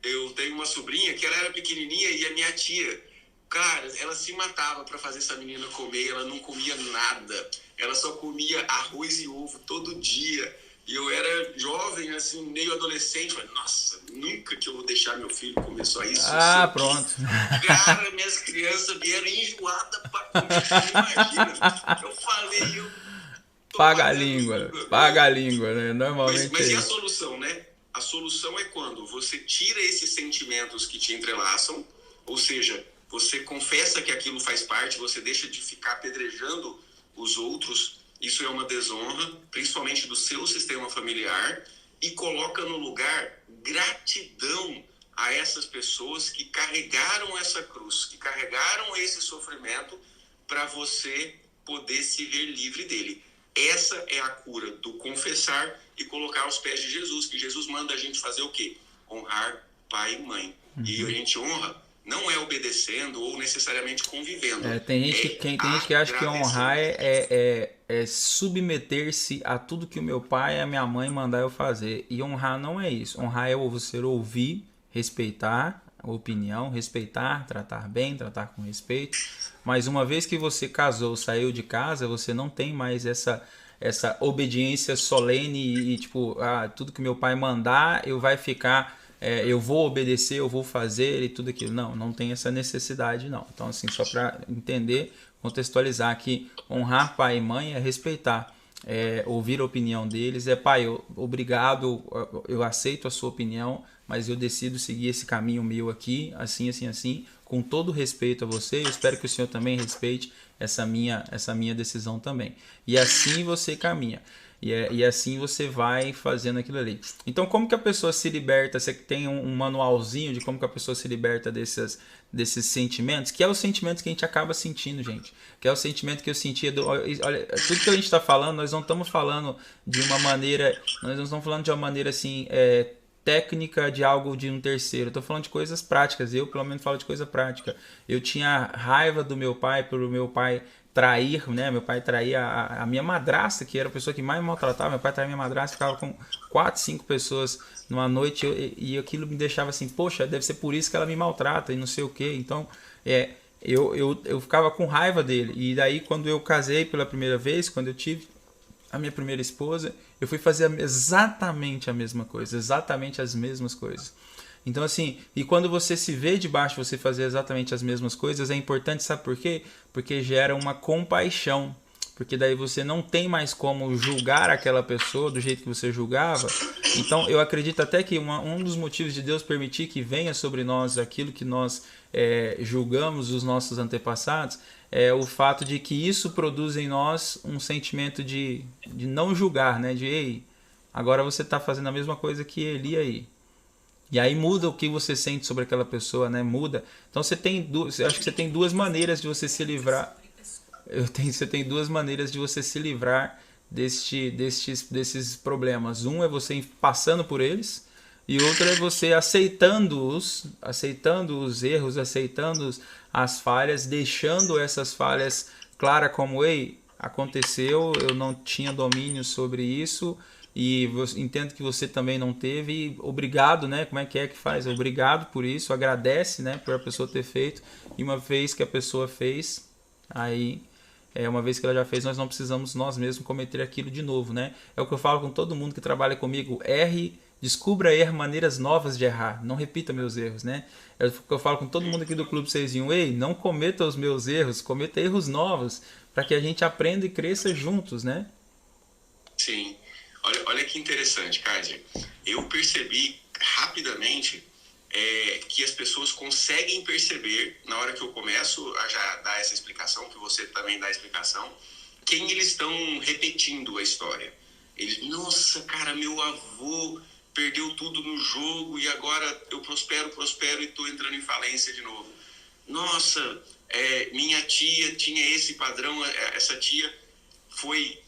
Eu tenho uma sobrinha que ela era pequenininha e a minha tia, cara, ela se matava para fazer essa menina comer, ela não comia nada, ela só comia arroz e ovo todo dia. E eu era jovem, assim, meio adolescente, falei, nossa, nunca que eu vou deixar meu filho comer só isso. Ah, pronto. Cara, minhas crianças vieram enjoadas pra comer, você imagina. Eu falei, paga a língua, né? Normalmente. Mas e a solução, né? A solução é quando você tira esses sentimentos que te entrelaçam, ou seja, você confessa que aquilo faz parte, você deixa de ficar apedrejando os outros, isso é uma desonra, principalmente do seu sistema familiar, e coloca no lugar gratidão a essas pessoas que carregaram essa cruz, que carregaram esse sofrimento para você poder se ver livre dele. Essa é a cura do confessar e colocar aos pés de Jesus, que Jesus manda a gente fazer o quê? Honrar pai e mãe. E a gente honra não é obedecendo ou necessariamente convivendo. Tem gente que acha que honrar é submeter-se a tudo que o meu pai e a minha mãe mandar eu fazer. E honrar não é isso. Honrar é você ouvir, respeitar a opinião, respeitar, tratar bem, tratar com respeito. Mas uma vez que você casou, saiu de casa, você não tem mais essa obediência solene e tipo, tudo que meu pai mandar, eu vai ficar, eu vou obedecer, eu vou fazer e tudo aquilo. Não tem essa necessidade não. Então assim, só para entender, contextualizar que honrar pai e mãe é respeitar. Ouvir a opinião deles, pai, obrigado, eu aceito a sua opinião, mas eu decido seguir esse caminho meu aqui, assim, com todo respeito a você, eu espero que o senhor também respeite essa minha decisão também. E assim você caminha. E assim você vai fazendo aquilo ali. Então, como que a pessoa se liberta? Você tem um manualzinho de como que a pessoa se liberta desses sentimentos, que é os sentimentos que a gente acaba sentindo, gente. Que é o sentimento que eu sentia. Olha, tudo que a gente está falando, nós não estamos falando de uma maneira. Nós não estamos falando de uma maneira assim. Técnica de algo de um terceiro. Eu tô falando de coisas práticas. Eu, pelo menos, falo de coisa prática. Eu tinha raiva do meu pai por meu pai trair, né? Meu pai traía a minha madrasta, que era a pessoa que mais me maltratava. Meu pai traía minha madrasta, ficava com 4, 5 pessoas numa noite e aquilo me deixava assim, poxa, deve ser por isso que ela me maltrata e não sei o que. Então, eu ficava com raiva dele. E daí, quando eu casei pela primeira vez, quando eu tive a minha primeira esposa, eu fui fazer exatamente a mesma coisa, exatamente as mesmas coisas. Então assim, e quando você se vê de baixo você fazer exatamente as mesmas coisas, é importante, sabe por quê? Porque gera uma compaixão, porque daí você não tem mais como julgar aquela pessoa do jeito que você julgava. Então eu acredito até que um dos motivos de Deus permitir que venha sobre nós aquilo que nós julgamos os nossos antepassados, é o fato de que isso produz em nós um sentimento de não julgar, né? De, ei, agora você está fazendo a mesma coisa que ele, e aí? E aí muda o que você sente sobre aquela pessoa, né? Muda. Então acho que você tem duas maneiras de você se livrar. Você tem duas maneiras de você se livrar desses problemas. Um é você passando por eles, e outro é você aceitando os erros, aceitando as falhas, deixando essas falhas claras como, ei, aconteceu, eu não tinha domínio sobre isso, e entendo que você também não teve, e obrigado, né? Como é que faz? Obrigado por isso, agradece, né, por a pessoa ter feito, e uma vez que a pessoa fez, aí... uma vez que ela já fez, nós não precisamos nós mesmos cometer aquilo de novo, né? É o que eu falo com todo mundo que trabalha comigo. Descubra maneiras novas de errar. Não repita meus erros, né? É o que eu falo com todo mundo aqui do Clube 6 em 1. Ei, não cometa os meus erros, cometa erros novos. para que a gente aprenda e cresça juntos, né? Sim. Olha que interessante, Kaiser. Eu percebi rapidamente que as pessoas conseguem perceber, na hora que eu começo a já dar essa explicação, que você também dá a explicação, quem eles estão repetindo a história. Eles, nossa, cara, meu avô perdeu tudo no jogo e agora eu prospero e estou entrando em falência de novo. Nossa, minha tia tinha esse padrão, essa tia foi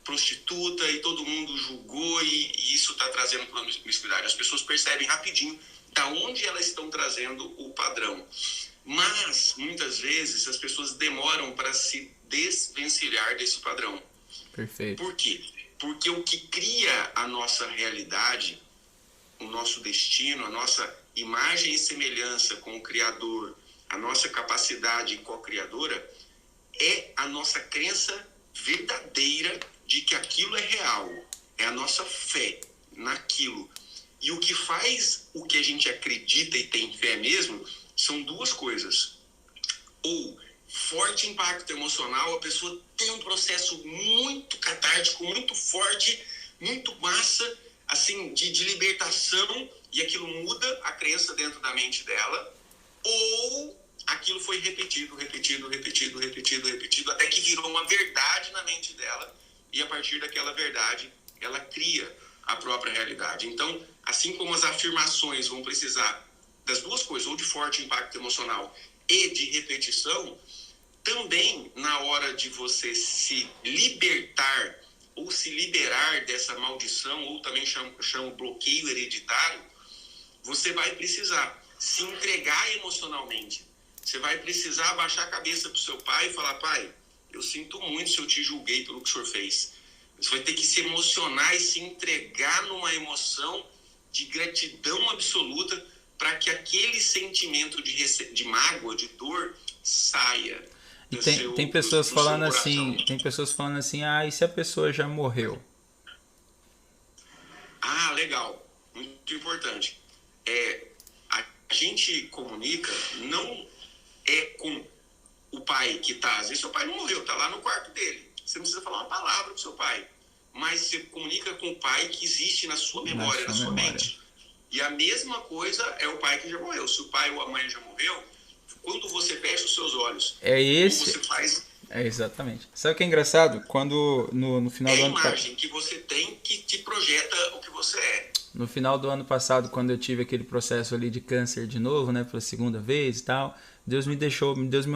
prostituta e todo mundo julgou e isso está trazendo promiscuidade. As pessoas percebem rapidinho da onde elas estão trazendo o padrão. Mas, muitas vezes, as pessoas demoram para se desvencilhar desse padrão. Perfeito. Por quê? Porque o que cria a nossa realidade, o nosso destino, a nossa imagem e semelhança com o Criador, a nossa capacidade co-criadora, é a nossa crença verdadeira de que aquilo é real. É a nossa fé naquilo. E o que faz o que a gente acredita e tem fé mesmo são duas coisas. Ou forte impacto emocional, a pessoa tem um processo muito catártico, muito forte, muito massa, assim, de libertação, e aquilo muda a crença dentro da mente dela, ou aquilo foi repetido, até que virou uma verdade na mente dela, e a partir daquela verdade, ela cria a própria realidade. Então, assim como as afirmações vão precisar das duas coisas, ou de forte impacto emocional e de repetição, também na hora de você se libertar ou se liberar dessa maldição, ou também chamo bloqueio hereditário, você vai precisar se entregar emocionalmente. Você vai precisar abaixar a cabeça para o seu pai e falar: pai, eu sinto muito se eu te julguei pelo que o senhor fez. Você vai ter que se emocionar e se entregar numa emoção de gratidão absoluta para que aquele sentimento de mágoa, de dor, saia. E tem pessoas falando assim, e se a pessoa já morreu? Ah, legal. Muito importante. A gente comunica não com o pai que está, às vezes seu pai não morreu, está lá no quarto dele. Você não precisa falar uma palavra para o seu pai, mas você comunica com o pai que existe na sua memória, na sua mente. E a mesma coisa é o pai que já morreu. Se o pai ou a mãe já morreu, quando você fecha os seus olhos, você faz... exatamente. Sabe o que é engraçado? Quando no final do ano... É a imagem que você tem que te projeta o que você é. No final do ano passado, quando eu tive aquele processo ali de câncer de novo, né, pela segunda vez e tal, Deus me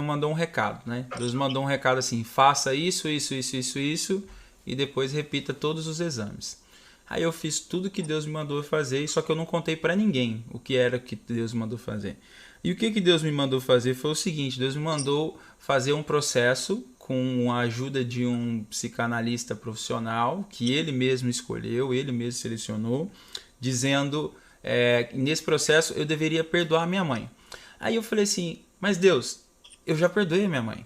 mandou um recado, né? Deus me mandou um recado assim: faça isso, e depois repita todos os exames. Aí eu fiz tudo que Deus me mandou fazer, só que eu não contei para ninguém o que era que Deus me mandou fazer. E o que Deus me mandou fazer foi o seguinte: Deus me mandou fazer um processo com a ajuda de um psicanalista profissional, que ele mesmo escolheu, ele mesmo selecionou, dizendo nesse processo eu deveria perdoar minha mãe. Aí eu falei assim: mas Deus, eu já perdoei minha mãe.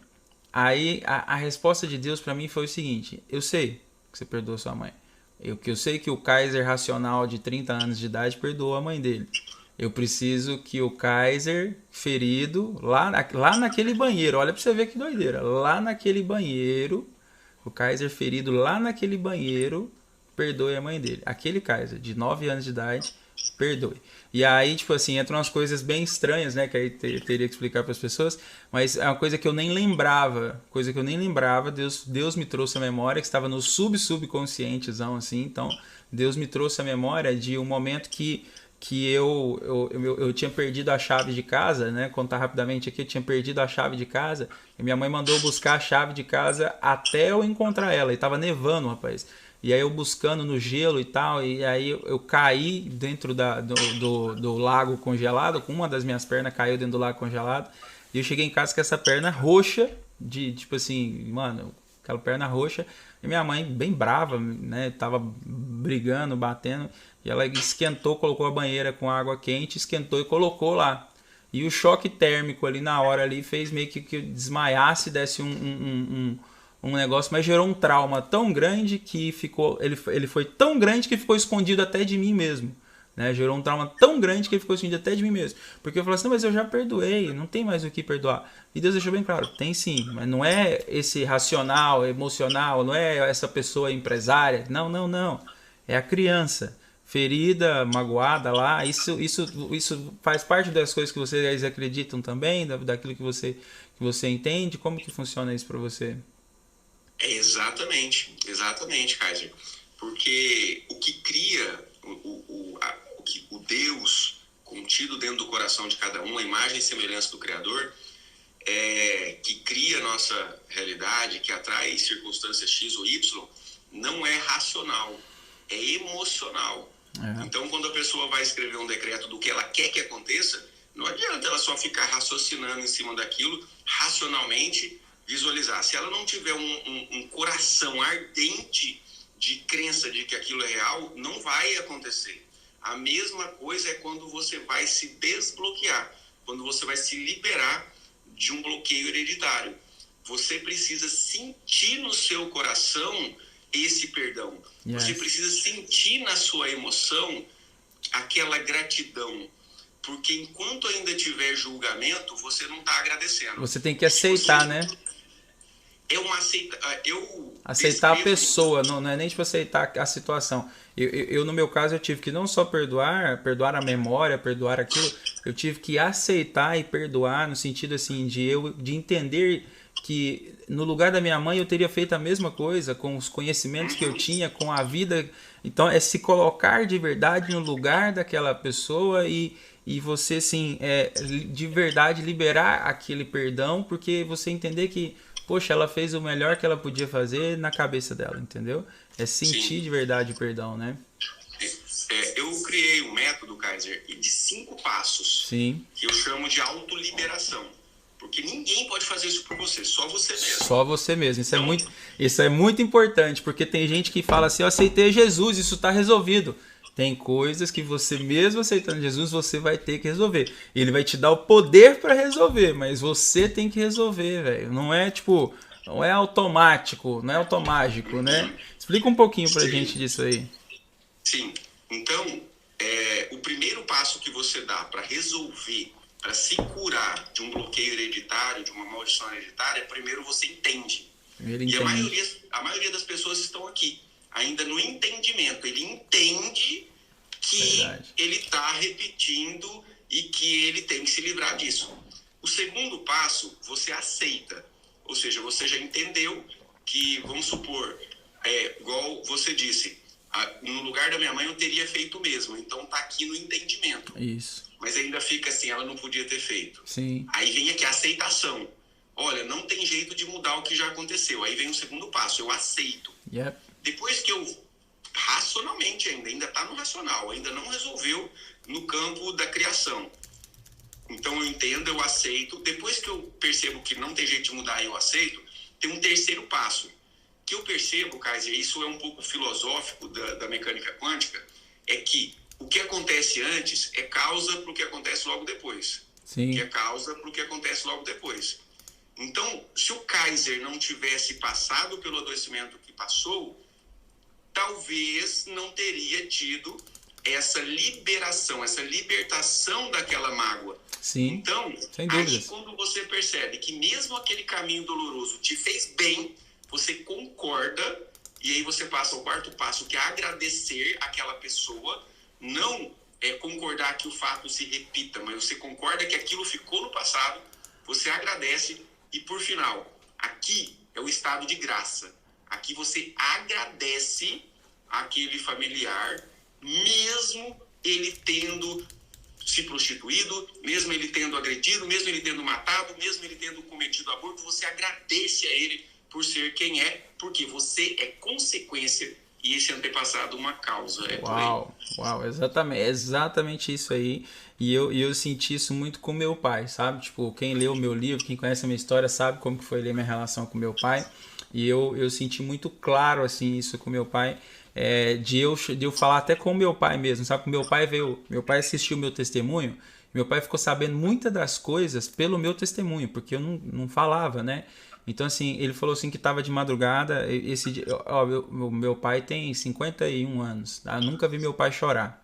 Aí a resposta de Deus para mim foi o seguinte: eu sei que você perdoou sua mãe. Eu sei que o Kaiser racional de 30 anos de idade perdoou a mãe dele. Eu preciso que o Kaiser ferido, lá naquele banheiro, olha pra você ver que doideira, lá naquele banheiro, o Kaiser ferido lá naquele banheiro, perdoe a mãe dele. Aquele Kaiser de 9 anos de idade, perdoe. E aí, tipo assim, entram umas coisas bem estranhas, né, que aí teria que explicar para as pessoas, mas é uma coisa que eu nem lembrava, Deus me trouxe a memória, que estava no subconscientezão, assim. Então, Deus me trouxe a memória de um momento que eu tinha perdido a chave de casa, né? Contar rapidamente aqui, eu tinha perdido a chave de casa e minha mãe mandou buscar a chave de casa até eu encontrar ela, e tava nevando, rapaz. E aí eu buscando no gelo e tal, e aí eu caí dentro do lago congelado, com uma das minhas pernas caiu dentro do lago congelado, e eu cheguei em casa com essa perna roxa, tipo assim, mano, aquela perna roxa, e minha mãe bem brava, né, tava brigando, batendo, e ela esquentou, colocou a banheira com água quente, esquentou e colocou lá. E o choque térmico ali na hora ali fez meio que eu desmaiasse, desse um negócio, mas gerou um trauma tão grande que ele foi tão grande que ficou escondido até de mim mesmo, né? Gerou um trauma tão grande que ele ficou assim, até de mim mesmo. Porque eu falei assim, não, mas eu já perdoei, não tem mais o que perdoar. E Deus deixou bem claro, tem sim, mas não é esse racional, emocional, não é essa pessoa empresária, não. É a criança, ferida, magoada lá, isso faz parte das coisas que vocês acreditam também, daquilo que você entende, como que funciona isso para você? Exatamente, Kaiser. Porque o que cria o Deus contido dentro do coração de cada um, a imagem e semelhança do Criador, que cria a nossa realidade, que atrai circunstâncias X ou Y, não é racional, é emocional. Então, quando a pessoa vai escrever um decreto do que ela quer que aconteça, não adianta ela só ficar raciocinando em cima daquilo, racionalmente visualizar. Se ela não tiver um coração ardente de crença de que aquilo é real, não vai acontecer. A mesma coisa é quando você vai se desbloquear, quando você vai se liberar de um bloqueio hereditário. Você precisa sentir no seu coração esse perdão. Yes. Você precisa sentir na sua emoção aquela gratidão. Porque enquanto ainda tiver julgamento, você não está agradecendo. Você tem que aceitar, né? É uma aceitar a pessoa, não é nem tipo aceitar a situação. Eu, no meu caso, eu tive que não só perdoar a memória, perdoar aquilo, eu tive que aceitar e perdoar no sentido assim de entender que no lugar da minha mãe eu teria feito a mesma coisa, com os conhecimentos que eu tinha, com a vida. Então é se colocar de verdade no lugar daquela pessoa e você assim, de verdade liberar aquele perdão, porque você entender que poxa, ela fez o melhor que ela podia fazer na cabeça dela, entendeu? É sentir Sim. de verdade o perdão, né? Eu criei um método, Kaiser, de 5 passos. Sim. Que eu chamo de autoliberação. Porque ninguém pode fazer isso por você, só você mesmo. Só você mesmo. Isso é muito importante, porque tem gente que fala assim, eu aceitei Jesus, isso está resolvido. Tem coisas que você mesmo aceitando Jesus, você vai ter que resolver. Ele vai te dar o poder para resolver, mas você tem que resolver, velho. Não é tipo, não é automático, não é automágico, né? Explica um pouquinho pra gente disso aí. Sim. Então, o primeiro passo que você dá para resolver, para se curar de um bloqueio hereditário, de uma maldição hereditária, primeiro você entende. E a maioria das pessoas estão aqui, ainda no entendimento. Ele entende que ele está repetindo e que ele tem que se livrar disso. O segundo passo, você aceita. Ou seja, você já entendeu que, vamos supor, igual você disse, no lugar da minha mãe eu teria feito o mesmo. Então tá aqui no entendimento. Isso. Mas ainda fica assim, ela não podia ter feito. Sim. Aí vem aqui a aceitação. Olha, não tem jeito de mudar o que já aconteceu. Aí vem o segundo passo, eu aceito. Yep. Depois que eu, racionalmente ainda está no racional, ainda não resolveu no campo da criação. Então eu entendo, eu aceito. Depois que eu percebo que não tem jeito de mudar, eu aceito, tem um terceiro passo. Que eu percebo, Kaiser, isso é um pouco filosófico da mecânica quântica, é que o que acontece antes é causa para o que acontece logo depois. Sim. Que é causa para o que acontece logo depois. Então, se o Kaiser não tivesse passado pelo adoecimento que passou, talvez não teria tido essa liberação, essa libertação daquela mágoa. Sim, então, sem dúvidas. Aí quando você percebe que mesmo aquele caminho doloroso te fez bem, você concorda, e aí você passa ao quarto passo, que é agradecer aquela pessoa, não concordar que o fato se repita, mas você concorda que aquilo ficou no passado, você agradece, e por final, aqui é o estado de graça. Aqui você agradece aquele familiar, mesmo ele tendo se prostituído, mesmo ele tendo agredido, mesmo ele tendo matado, mesmo ele tendo cometido aborto, você agradece a ele por ser quem é, porque você é consequência e esse antepassado uma causa. Uau, exatamente isso aí. E eu senti isso muito com meu pai, sabe? Tipo, quem leu o meu livro, quem conhece a minha história, sabe como que foi ler minha relação com meu pai. E eu senti muito claro, assim, isso com meu pai, de eu falar até com meu pai mesmo, sabe? Meu pai assistiu meu testemunho, meu pai ficou sabendo muitas das coisas pelo meu testemunho, porque eu não falava, né? Então, assim, ele falou assim que estava de madrugada, meu pai tem 51 anos, tá? Eu nunca vi meu pai chorar.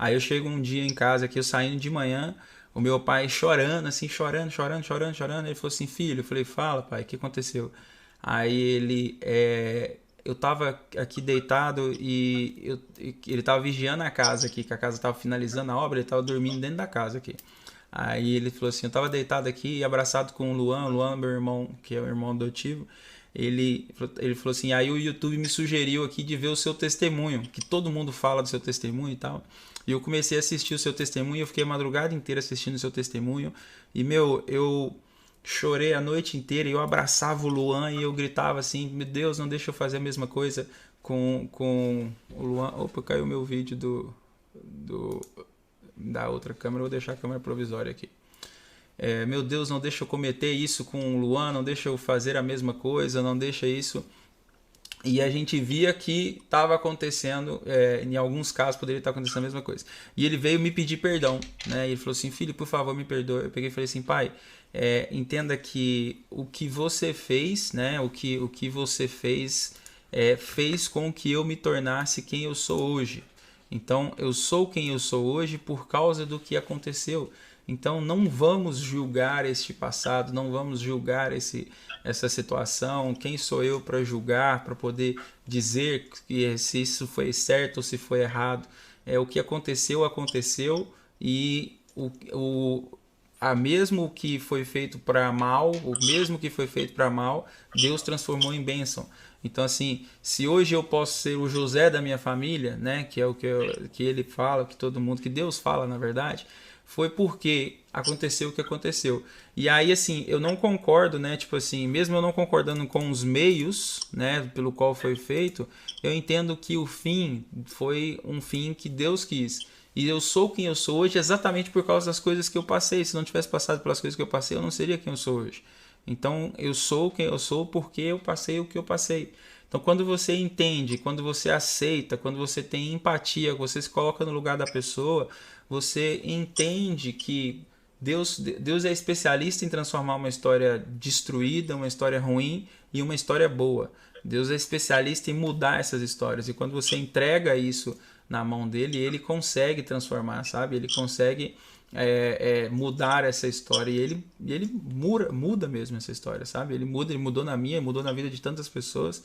Aí eu chego um dia em casa aqui, eu saindo de manhã, o meu pai chorando, assim, chorando. Ele falou assim, filho, eu falei, fala, pai, o que aconteceu? Aí eu tava aqui deitado e ele tava vigiando a casa aqui, que a casa tava finalizando a obra, ele tava dormindo dentro da casa aqui. Aí ele falou assim, eu tava deitado aqui, abraçado com o Luan, meu irmão, que é o irmão adotivo. Ele falou assim, aí o YouTube me sugeriu aqui de ver o seu testemunho, que todo mundo fala do seu testemunho e tal. E eu comecei a assistir o seu testemunho, eu fiquei a madrugada inteira assistindo o seu testemunho. E, eu chorei a noite inteira e eu abraçava o Luan e eu gritava assim, meu Deus, não deixa eu fazer a mesma coisa com o Luan. Opa, caiu meu vídeo da outra câmera, vou deixar a câmera provisória aqui. Meu Deus, não deixa eu cometer isso com o Luan, não deixa eu fazer a mesma coisa, não deixa isso. E a gente via que estava acontecendo, em alguns casos poderia estar acontecendo a mesma coisa. E ele veio me pedir perdão, né? E ele falou assim, filho, por favor, me perdoe. Eu peguei e falei assim, pai, entenda que o que você fez, né? O que você fez fez com que eu me tornasse quem eu sou hoje. Então, eu sou quem eu sou hoje por causa do que aconteceu. Então, não vamos julgar este passado, não vamos julgar essa situação. Quem sou eu para julgar, para poder dizer que se isso foi certo ou se foi errado? O que aconteceu, aconteceu, e mesmo o que foi feito para mal, Deus transformou em bênção. Então, assim, se hoje eu posso ser o José da minha família, né, que é o que ele fala, que todo mundo, que Deus fala, na verdade, foi porque aconteceu o que aconteceu. E aí, assim, eu não concordo, né, tipo assim, mesmo eu não concordando com os meios, né, pelo qual foi feito, eu entendo que o fim foi um fim que Deus quis. E eu sou quem eu sou hoje exatamente por causa das coisas que eu passei. Se não tivesse passado pelas coisas que eu passei, eu não seria quem eu sou hoje. Então, eu sou quem eu sou porque eu passei o que eu passei. Então, quando você entende, quando você aceita, quando você tem empatia, você se coloca no lugar da pessoa, você entende que Deus é especialista em transformar uma história destruída, uma história ruim, em uma história boa. Deus é especialista em mudar essas histórias. E quando você entrega isso na mão dele, ele consegue transformar, sabe? Ele consegue mudar essa história. E ele muda mesmo essa história, sabe? Ele mudou na minha, mudou na vida de tantas pessoas.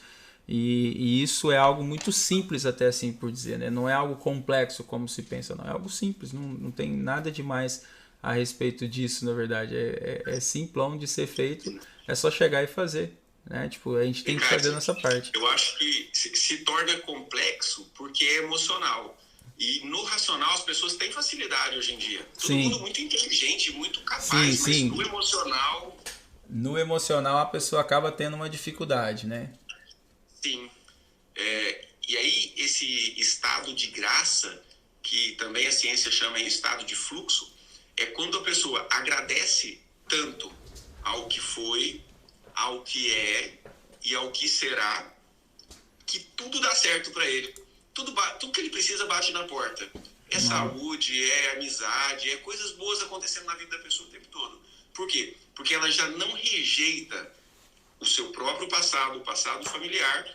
E isso é algo muito simples, até assim por dizer, né? Não é algo complexo como se pensa, não. É algo simples, não tem nada demais a respeito disso, na verdade. É simplão de ser feito, é só chegar e fazer, né? Tipo, a gente tem que fazer a nossa parte. Eu acho que se torna complexo porque é emocional. E no racional as pessoas têm facilidade hoje em dia. Todo mundo muito inteligente, muito capaz, mas no emocional... No emocional a pessoa acaba tendo uma dificuldade, né? Sim. E aí esse estado de graça, que também a ciência chama em estado de fluxo, é quando a pessoa agradece tanto ao que foi, ao que é e ao que será, que tudo dá certo para ele. Tudo que ele precisa bate na porta. É saúde, é amizade, é coisas boas acontecendo na vida da pessoa o tempo todo. Por quê? Porque ela já não rejeita o seu próprio passado, o passado familiar,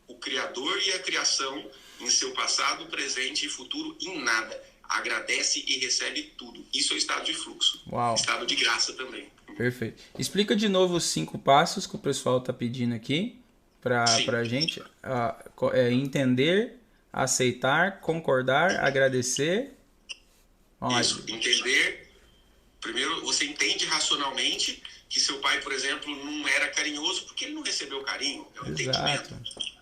o Criador e a criação em seu passado, presente e futuro, em nada. Agradece e recebe tudo. Isso é o estado de fluxo. Uau. Estado de graça também. Perfeito. Explica de novo os 5 passos que o pessoal está pedindo aqui para a gente. Entender, aceitar, concordar, agradecer. Isso, entender. Primeiro, você entende racionalmente que seu pai, por exemplo, não era carinhoso porque ele não recebeu carinho. É um entendimento.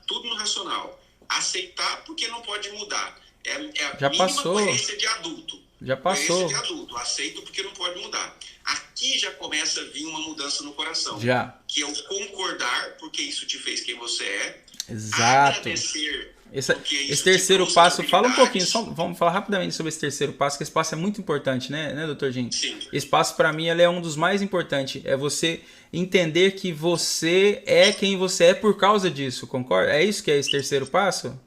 Tudo no racional. Aceitar porque não pode mudar. É a já mínima passou. Coerência de adulto. Já passou. Coerência de adulto. Aceito porque não pode mudar. Aqui já começa a vir uma mudança no coração. Já. Que é o concordar porque isso te fez quem você é. Exato. Agradecer. Esse terceiro passo, fala um pouquinho, vamos falar rapidamente sobre esse terceiro passo, que esse passo é muito importante, né, doutor Jim? Sim. Esse passo, para mim, ele é um dos mais importantes. É você entender que você é quem você é por causa disso, concorda? É isso que é esse terceiro passo?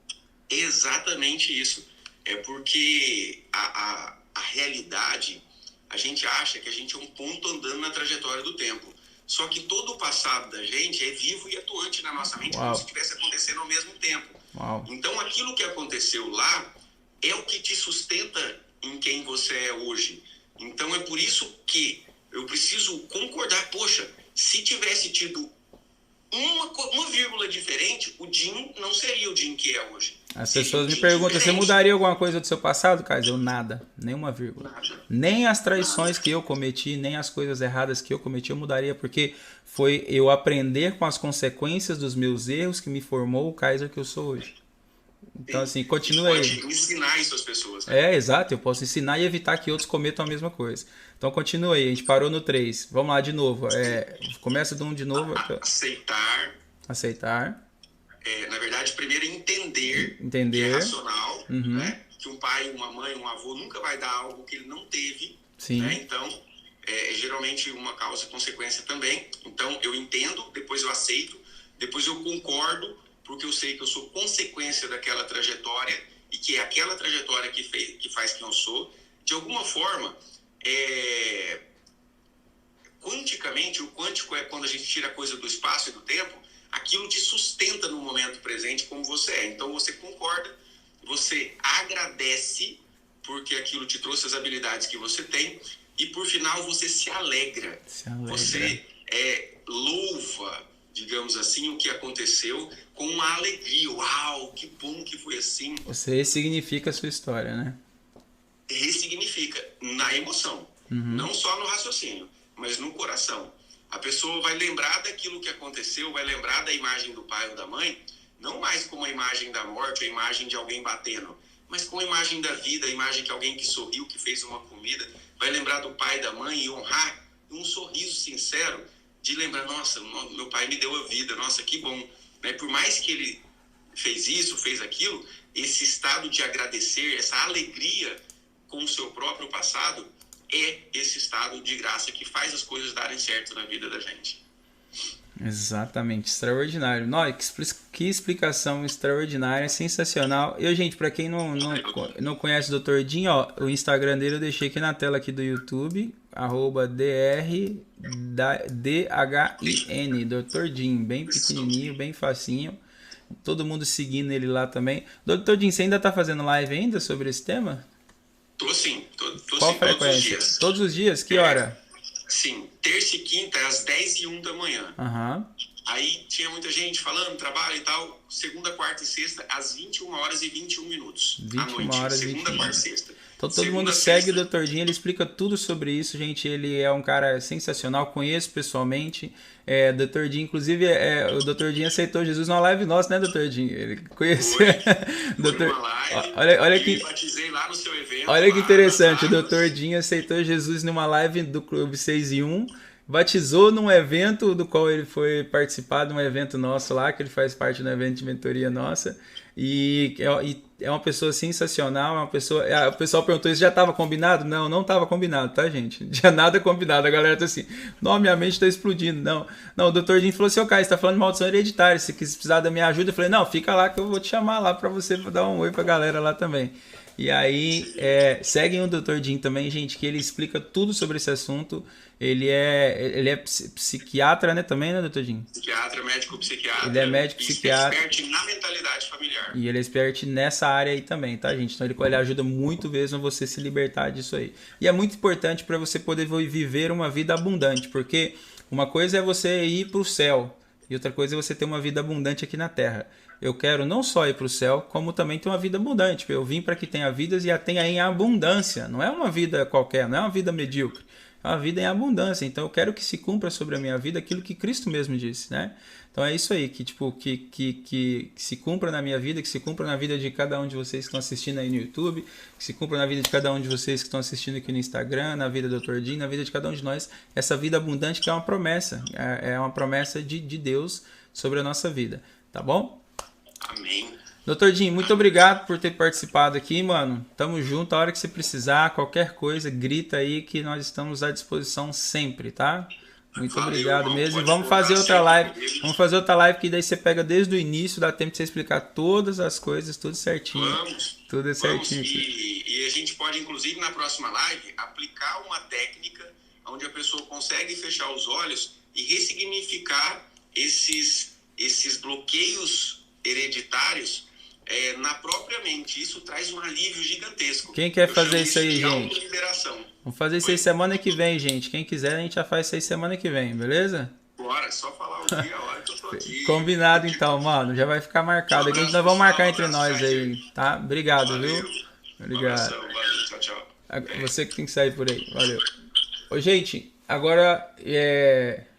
Exatamente isso. É porque a realidade, a gente acha que a gente é um ponto andando na trajetória do tempo. Só que todo o passado da gente é vivo e atuante na nossa mente, como se estivesse acontecendo ao mesmo tempo. Uau. Então, aquilo que aconteceu lá é o que te sustenta em quem você é hoje. Então é por isso que eu preciso concordar. Poxa, se tivesse tido uma vírgula diferente, o Jim não seria o Jim que é hoje. As pessoas me perguntam, você mudaria alguma coisa do seu passado, Kaiser? Eu nada, nenhuma vírgula. Nada. Nem as traições que eu cometi, nem as coisas erradas que eu cometi, eu mudaria, porque foi eu aprender com as consequências dos meus erros que me formou o Kaiser que eu sou hoje. Então, assim, continua aí. Pode ensinar isso às pessoas. Né? Exato, eu posso ensinar e evitar que outros cometam a mesma coisa. Então, continua aí, a gente parou no 3. Vamos lá de novo. Começa do 1 de novo. Aceitar. Na verdade, primeiro entender. Entender. Que é racional, né? Que um pai, uma mãe, um avô nunca vai dar algo que ele não teve. Sim. Né? Então, geralmente uma causa e consequência também. Então, eu entendo, depois eu aceito, depois eu concordo, porque eu sei que eu sou consequência daquela trajetória e que é aquela trajetória que faz quem eu sou. De alguma forma, quanticamente, o quântico é quando a gente tira a coisa do espaço e do tempo, aquilo te sustenta no momento presente como você é. Então você concorda, você agradece porque aquilo te trouxe as habilidades que você tem e por final você se alegra. Você louva, digamos assim, o que aconteceu com uma alegria. Uau, que bom que foi assim. Você ressignifica a sua história, né? Ressignifica na emoção, não só no raciocínio, mas no coração. A pessoa vai lembrar daquilo que aconteceu, vai lembrar da imagem do pai ou da mãe, não mais como a imagem da morte, a imagem de alguém batendo, mas com a imagem da vida, a imagem de alguém que sorriu, que fez uma comida. Vai lembrar do pai e da mãe e honrar um sorriso sincero de lembrar, nossa, meu pai me deu a vida, nossa, que bom. Né? Por mais que ele fez isso, fez aquilo, esse estado de agradecer, essa alegria com o seu próprio passado, é esse estado de graça que faz as coisas darem certo na vida da gente. Exatamente, extraordinário. Nossa, que explicação extraordinária, sensacional. E, gente, para quem não conhece o Dr. Jim, ó, o Instagram dele eu deixei aqui na tela aqui do YouTube, @DRDHIN, Dr. Jim, bem pequenininho, bem facinho. Todo mundo seguindo ele lá também. Dr. Jim, você ainda tá fazendo live ainda sobre esse tema? Tô sim, Qual sim, frequência? todos os dias. Todos os dias? Que hora? Sim, terça e quinta às 10h01 da manhã. Aí tinha muita gente falando, trabalho e tal. Segunda, quarta e sexta às 21h21 à noite. Segunda, quarta e sexta. Então todo mundo segue o Dr. Jim, ele explica tudo sobre isso, gente. Ele é um cara sensacional, conheço pessoalmente. Dr. Jim, inclusive, o Dr. Jim aceitou Jesus numa live nossa, né, Dr. Jim? Ele conheceu. Foi uma live. Olha que batizei lá no seu evento. Olha que interessante, o Dr. Jim aceitou Jesus numa live do Clube 6 em 1. Batizou num evento do qual ele foi participar de um evento nosso lá, que ele faz parte do evento de mentoria nossa. E é uma pessoa sensacional, é uma pessoa... O pessoal perguntou, isso já estava combinado? Não estava combinado, tá, gente? Não tinha nada combinado. A galera tá assim, não, minha mente está explodindo. Não, o Dr. Jim falou assim, Caio, você tá falando de maldição hereditária, se precisar da minha ajuda. Eu falei, não, fica lá que eu vou te chamar lá para você dar um oi pra galera lá também. E aí, seguem o Dr. Jim também, gente, que ele explica tudo sobre esse assunto. Ele é psiquiatra, né, também, né, Dr. Jim? Psiquiatra, médico psiquiatra. Ele é médico psiquiatra. Ele é expert na mentalidade familiar. E ele é expert nessa área aí também, tá, gente? Então ele ajuda muito mesmo você se libertar disso aí. E é muito importante para você poder viver uma vida abundante, porque uma coisa é você ir para o céu e outra coisa é você ter uma vida abundante aqui na Terra. Eu quero não só ir para o céu, como também ter uma vida abundante. Eu vim para que tenha vidas e a tenha em abundância. Não é uma vida qualquer, não é uma vida medíocre. É uma vida em abundância. Então eu quero que se cumpra sobre a minha vida aquilo que Cristo mesmo disse, né? Então é isso aí, que se cumpra na minha vida, que se cumpra na vida de cada um de vocês que estão assistindo aí no YouTube, que se cumpra na vida de cada um de vocês que estão assistindo aqui no Instagram, na vida do Dr. Jim, na vida de cada um de nós, essa vida abundante que é uma promessa, é uma promessa de Deus sobre a nossa vida, tá bom? Amém. Dr. Jim, muito obrigado por ter participado aqui, mano. Tamo junto, a hora que você precisar, qualquer coisa, grita aí que nós estamos à disposição sempre, tá? Muito obrigado mesmo. E vamos fazer outra live. Vamos fazer outra live que daí você pega desde o início, dá tempo de você explicar todas as coisas, tudo certinho. Tudo certinho. E a gente pode, inclusive, na próxima live, aplicar uma técnica onde a pessoa consegue fechar os olhos e ressignificar esses bloqueios hereditários na própria mente. Isso traz um alívio gigantesco. Quem quer Eu fazer chamo isso aí, de gente? autoliberação. Vamos fazer isso aí semana que vem, gente. Quem quiser, a gente já faz isso aí semana que vem, beleza? Bora, só falar o dia, a hora que eu tô aqui. Combinado então, mano. Já vai ficar marcado aqui. Nós vamos marcar entre nós aí, tá? Obrigado, viu? Obrigado. Valeu, tchau, tchau. Você que tem que sair por aí. Valeu. Ô, gente, agora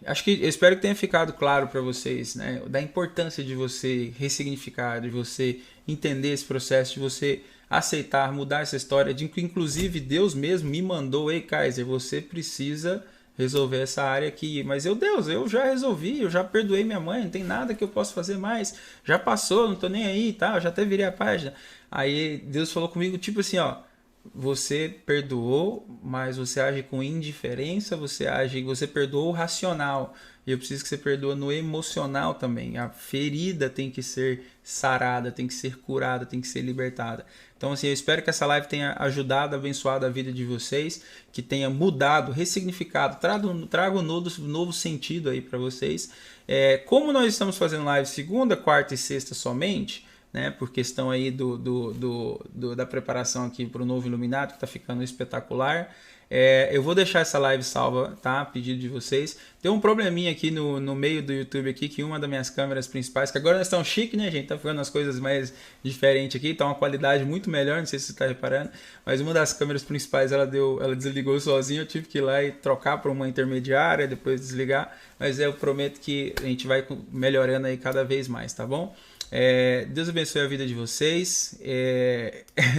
acho que eu espero que tenha ficado claro para vocês, né? Da importância de você ressignificar, de você entender esse processo, de você aceitar, mudar essa história, de que inclusive Deus mesmo me mandou, ei, Kaiser, você precisa resolver essa área aqui. Mas Deus, eu já resolvi, eu já perdoei minha mãe, não tem nada que eu possa fazer mais. Já passou, não tô nem aí, tá? Eu já até virei a página. Aí Deus falou comigo, tipo assim, ó, você perdoou, mas você age com indiferença, você perdoou o racional. E eu preciso que você perdoe no emocional também. A ferida tem que ser sarada, tem que ser curada, tem que ser libertada. Então, assim, eu espero que essa live tenha ajudado, abençoado a vida de vocês, que tenha mudado, ressignificado, traga um novo sentido aí para vocês. Como nós estamos fazendo live segunda, quarta e sexta somente, né, por questão aí da preparação aqui para o novo Iluminado, que está ficando espetacular. Eu vou deixar essa live salva, tá? A pedido de vocês. Tem um probleminha aqui no meio do YouTube aqui, que uma das minhas câmeras principais, que agora nós estamos chique, né, gente? Tá ficando as coisas mais diferentes aqui, tá uma qualidade muito melhor, não sei se você tá reparando, mas uma das câmeras principais, ela desligou sozinha, eu tive que ir lá e trocar para uma intermediária, depois desligar, mas eu prometo que a gente vai melhorando aí cada vez mais, tá bom? Deus abençoe a vida de vocês.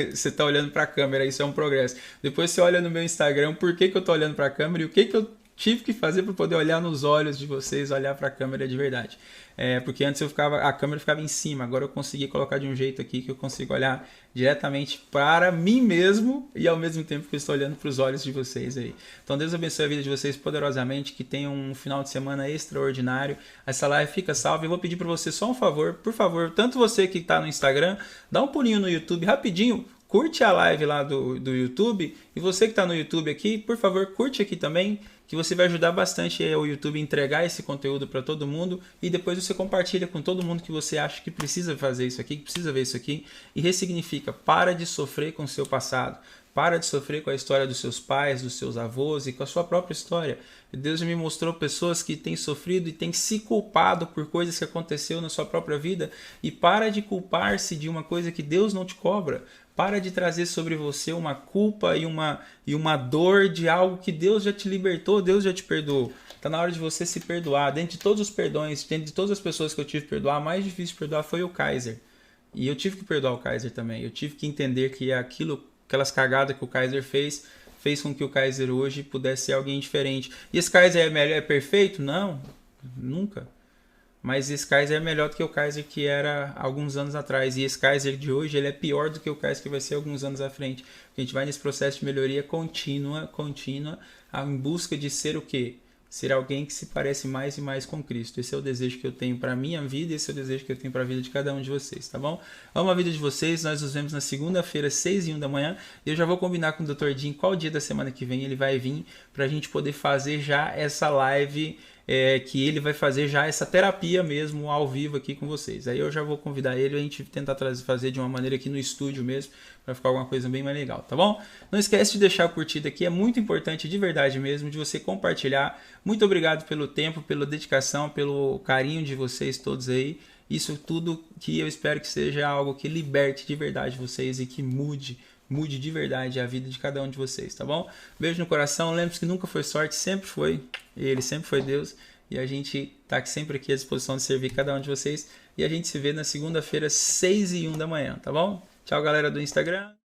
Você está olhando para a câmera, isso é um progresso. Depois você olha no meu Instagram, por que eu estou olhando para a câmera e o que eu tive que fazer para poder olhar nos olhos de vocês, olhar para a câmera de verdade. Porque antes a câmera ficava em cima, agora eu consegui colocar de um jeito aqui que eu consigo olhar diretamente para mim mesmo e ao mesmo tempo que eu estou olhando para os olhos de vocês aí. Então Deus abençoe a vida de vocês poderosamente, que tenham um final de semana extraordinário. Essa live fica salva. Eu vou pedir para você só um favor, por favor, tanto você que está no Instagram, dá um pulinho no YouTube rapidinho, curte a live lá do YouTube, e você que está no YouTube aqui, por favor, curte aqui também, que você vai ajudar bastante o YouTube a entregar esse conteúdo para todo mundo, e depois você compartilha com todo mundo que você acha que precisa fazer isso aqui, que precisa ver isso aqui, e ressignifica. Para de sofrer com o seu passado, para de sofrer com a história dos seus pais, dos seus avós e com a sua própria história. Deus me mostrou pessoas que têm sofrido e têm se culpado por coisas que aconteceu na sua própria vida, e para de culpar-se de uma coisa que Deus não te cobra. Para de trazer sobre você uma culpa e uma dor de algo que Deus já te libertou, Deus já te perdoou. Está na hora de você se perdoar. Dentre de todos os perdões, dentre de todas as pessoas que eu tive que perdoar, a mais difícil de perdoar foi o Kaiser. E eu tive que perdoar o Kaiser também. Eu tive que entender que aquelas cagadas que o Kaiser fez com que o Kaiser hoje pudesse ser alguém diferente. E esse Kaiser é perfeito? Não, nunca. Mas esse Kaiser é melhor do que o Kaiser que era alguns anos atrás. E esse Kaiser de hoje, ele é pior do que o Kaiser que vai ser alguns anos à frente. A gente vai nesse processo de melhoria contínua, em busca de ser o quê? Ser alguém que se parece mais e mais com Cristo. Esse é o desejo que eu tenho para a minha vida e esse é o desejo que eu tenho para a vida de cada um de vocês, tá bom? Amo a vida de vocês, nós nos vemos na segunda-feira, 6h01 da manhã. E eu já vou combinar com o Dr. Jim qual dia da semana que vem ele vai vir para a gente poder fazer já essa live, que ele vai fazer já essa terapia mesmo ao vivo aqui com vocês. Aí eu já vou convidar ele, a gente tentar fazer de uma maneira aqui no estúdio mesmo, para ficar alguma coisa bem mais legal, tá bom? Não esquece de deixar o curtido aqui, é muito importante de verdade mesmo, de você compartilhar. Muito obrigado pelo tempo, pela dedicação, pelo carinho de vocês todos aí. Isso tudo que eu espero que seja algo que liberte de verdade vocês e que mude de verdade a vida de cada um de vocês, tá bom? Beijo no coração, lembre-se que nunca foi sorte, sempre foi Ele, sempre foi Deus, e a gente tá sempre aqui à disposição de servir cada um de vocês, e a gente se vê na segunda-feira, 6h01 da manhã, tá bom? Tchau, galera do Instagram.